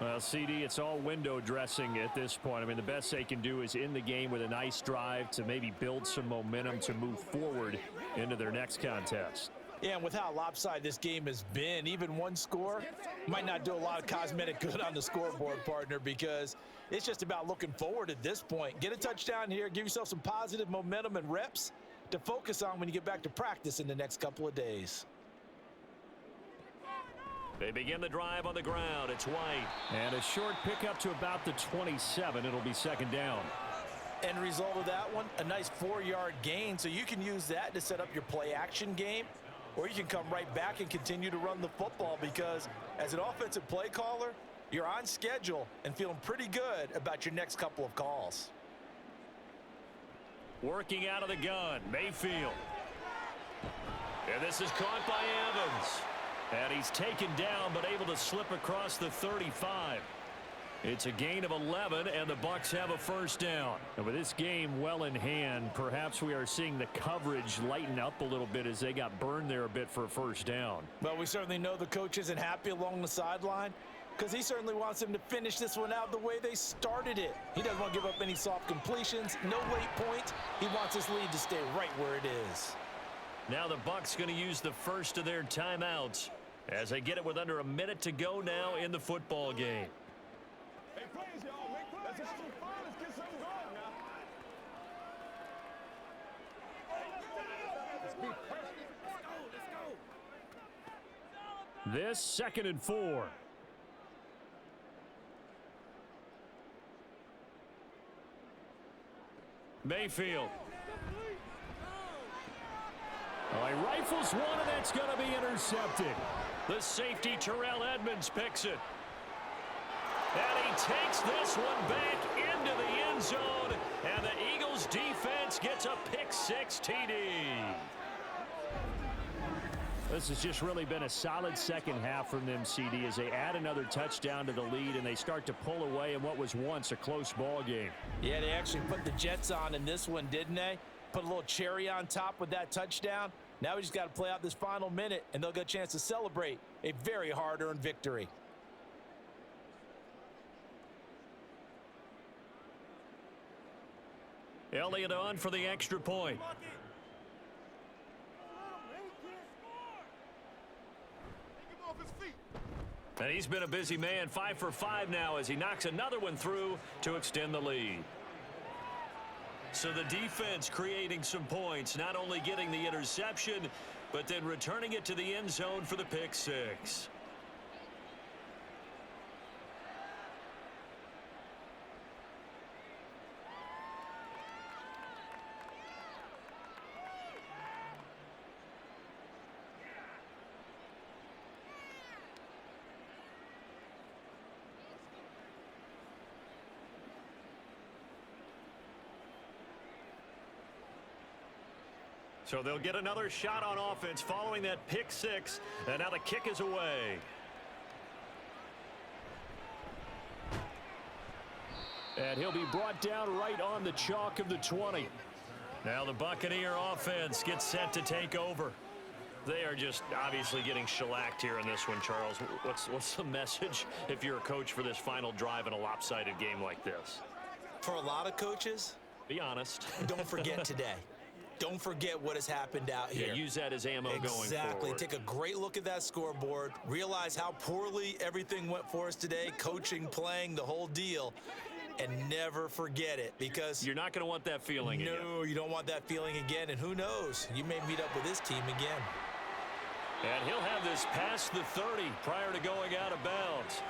B: Well, CD, it's all window dressing at this point. I mean, the best they can do is end the game with a nice drive to maybe build some momentum to move forward into their next contest.
C: Yeah, and with how lopsided this game has been, even one score might not do a lot of cosmetic good on the scoreboard, partner, because it's just about looking forward at this point. Get a touchdown here, give yourself some positive momentum and reps to focus on when you get back to practice in the next couple of days.
B: They begin the drive on the ground. It's White. And a short pickup to about the 27. It'll be 2nd down.
C: End result of that one, a nice 4-yard gain, so you can use that to set up your play-action game. Or you can come right back and continue to run the football because as an offensive play caller, you're on schedule and feeling pretty good about your next couple of calls.
B: Working out of the gun, Mayfield. And this is caught by Evans. And he's taken down but able to slip across the 35. It's a gain of 11, and the Bucs have a 1st down. And with this game well in hand, perhaps we are seeing the coverage lighten up a little bit as they got burned there a bit for a 1st down.
C: Well, we certainly know the coach isn't happy along the sideline because he certainly wants them to finish this one out the way they started it. He doesn't want to give up any soft completions, no late points. He wants his lead to stay right where it is.
B: Now the Bucs going to use the first of their timeouts as they get it with under a minute to go now in the football game.
D: Hey, plays, y'all. Make plays. Let's have some fun. Let's get something going now. Let's be perfect. Let's go.
B: This 2nd and 4. Mayfield. Oh, he rifles one, and that's going to be intercepted. The safety, Terrell Edmonds, picks it. And he takes this one back into the end zone, and the Eagles defense gets a pick-6 TD. This has just really been a solid second half from them, CD, as they add another touchdown to the lead and they start to pull away in what was once a close ball game.
C: Yeah, they actually put the Jets on in this one, didn't they? Put a little cherry on top with that touchdown. Now we just got to play out this final minute, and they'll get a chance to celebrate a very hard-earned victory.
B: Elliott on for the extra point. And he's been a busy man, 5 for 5 now as he knocks another one through to extend the lead. So the defense creating some points, not only getting the interception, but then returning it to the end zone for the pick six. So they'll get another shot on offense following that pick six, and now the kick is away. And he'll be brought down right on the chalk of the 20. Now the Buccaneer offense gets set to take over. They are just obviously getting shellacked here in this one, Charles. What's the message if you're a coach for this final drive in a lopsided game like this?
E: For a lot of coaches,
B: be honest.
E: Don't forget today. Don't forget what has happened out here.
B: Yeah, use that as ammo going forward.
E: Exactly. Take a great look at that scoreboard. Realize how poorly everything went for us today. Coaching, playing, the whole deal. And never forget it, because
B: you're not going to want that feeling again.
E: No, you don't want that feeling again. And who knows? You may meet up with this team again.
B: And he'll have this past the 30 prior to going out of bounds.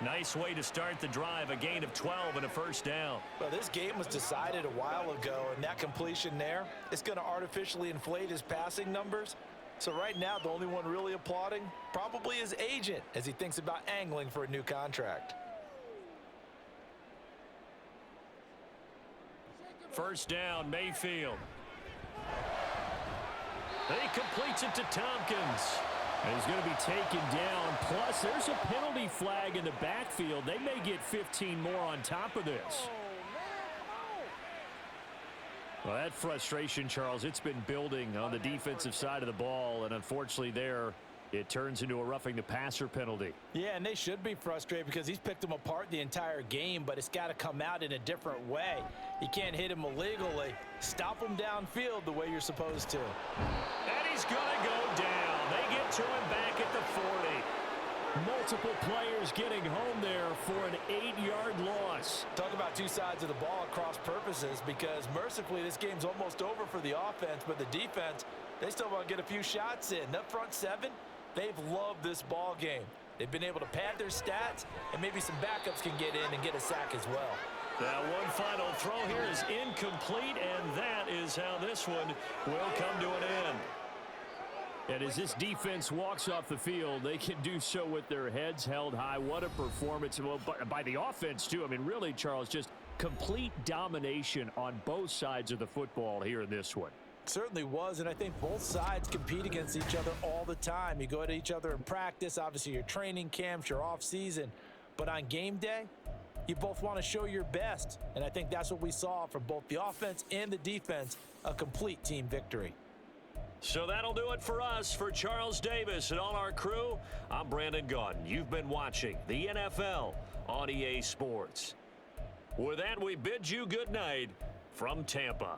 B: Nice way to start the drive, a gain of 12 and a first down.
C: Well, this game was decided a while ago, and that completion there, it's going to artificially inflate his passing numbers. So right now, the only one really applauding probably his agent as he thinks about angling for a new contract.
B: First down, Mayfield. He completes it to Tompkins. And he's going to be taken down. Plus, there's a penalty flag in the backfield. They may get 15 more on top of this. Well, that frustration, Charles, it's been building on the defensive side of the ball. And unfortunately there, it turns into a roughing the passer penalty.
C: Yeah, and they should be frustrated because he's picked them apart the entire game, but it's got to come out in a different way. You can't hit him illegally. Stop him downfield the way you're supposed to.
B: And he's going to go down. They get to him back at the 40. Multiple players getting home there for an 8-yard loss.
C: Talk about two sides of the ball at cross purposes, because mercifully this game's almost over for the offense, but the defense, they still want to get a few shots in. That front seven, they've loved this ball game. They've been able to pad their stats, and maybe some backups can get in and get a sack as well.
B: That one final throw here is incomplete, and that is how this one will come to an end. And as this defense walks off the field, they can do so with their heads held high. What a performance by the offense, too. I mean, really, Charles, just complete domination on both sides of the football here in this one.
C: Certainly was, and I think both sides compete against each other all the time. You go at each other in practice, obviously your training camps, your off season, but on game day, you both want to show your best, and I think that's what we saw from both the offense and the defense, a complete team victory.
B: So that'll do it for us. For Charles Davis and all our crew, I'm Brandon Gaudin. You've been watching the NFL on EA Sports. With that, we bid you good night from Tampa.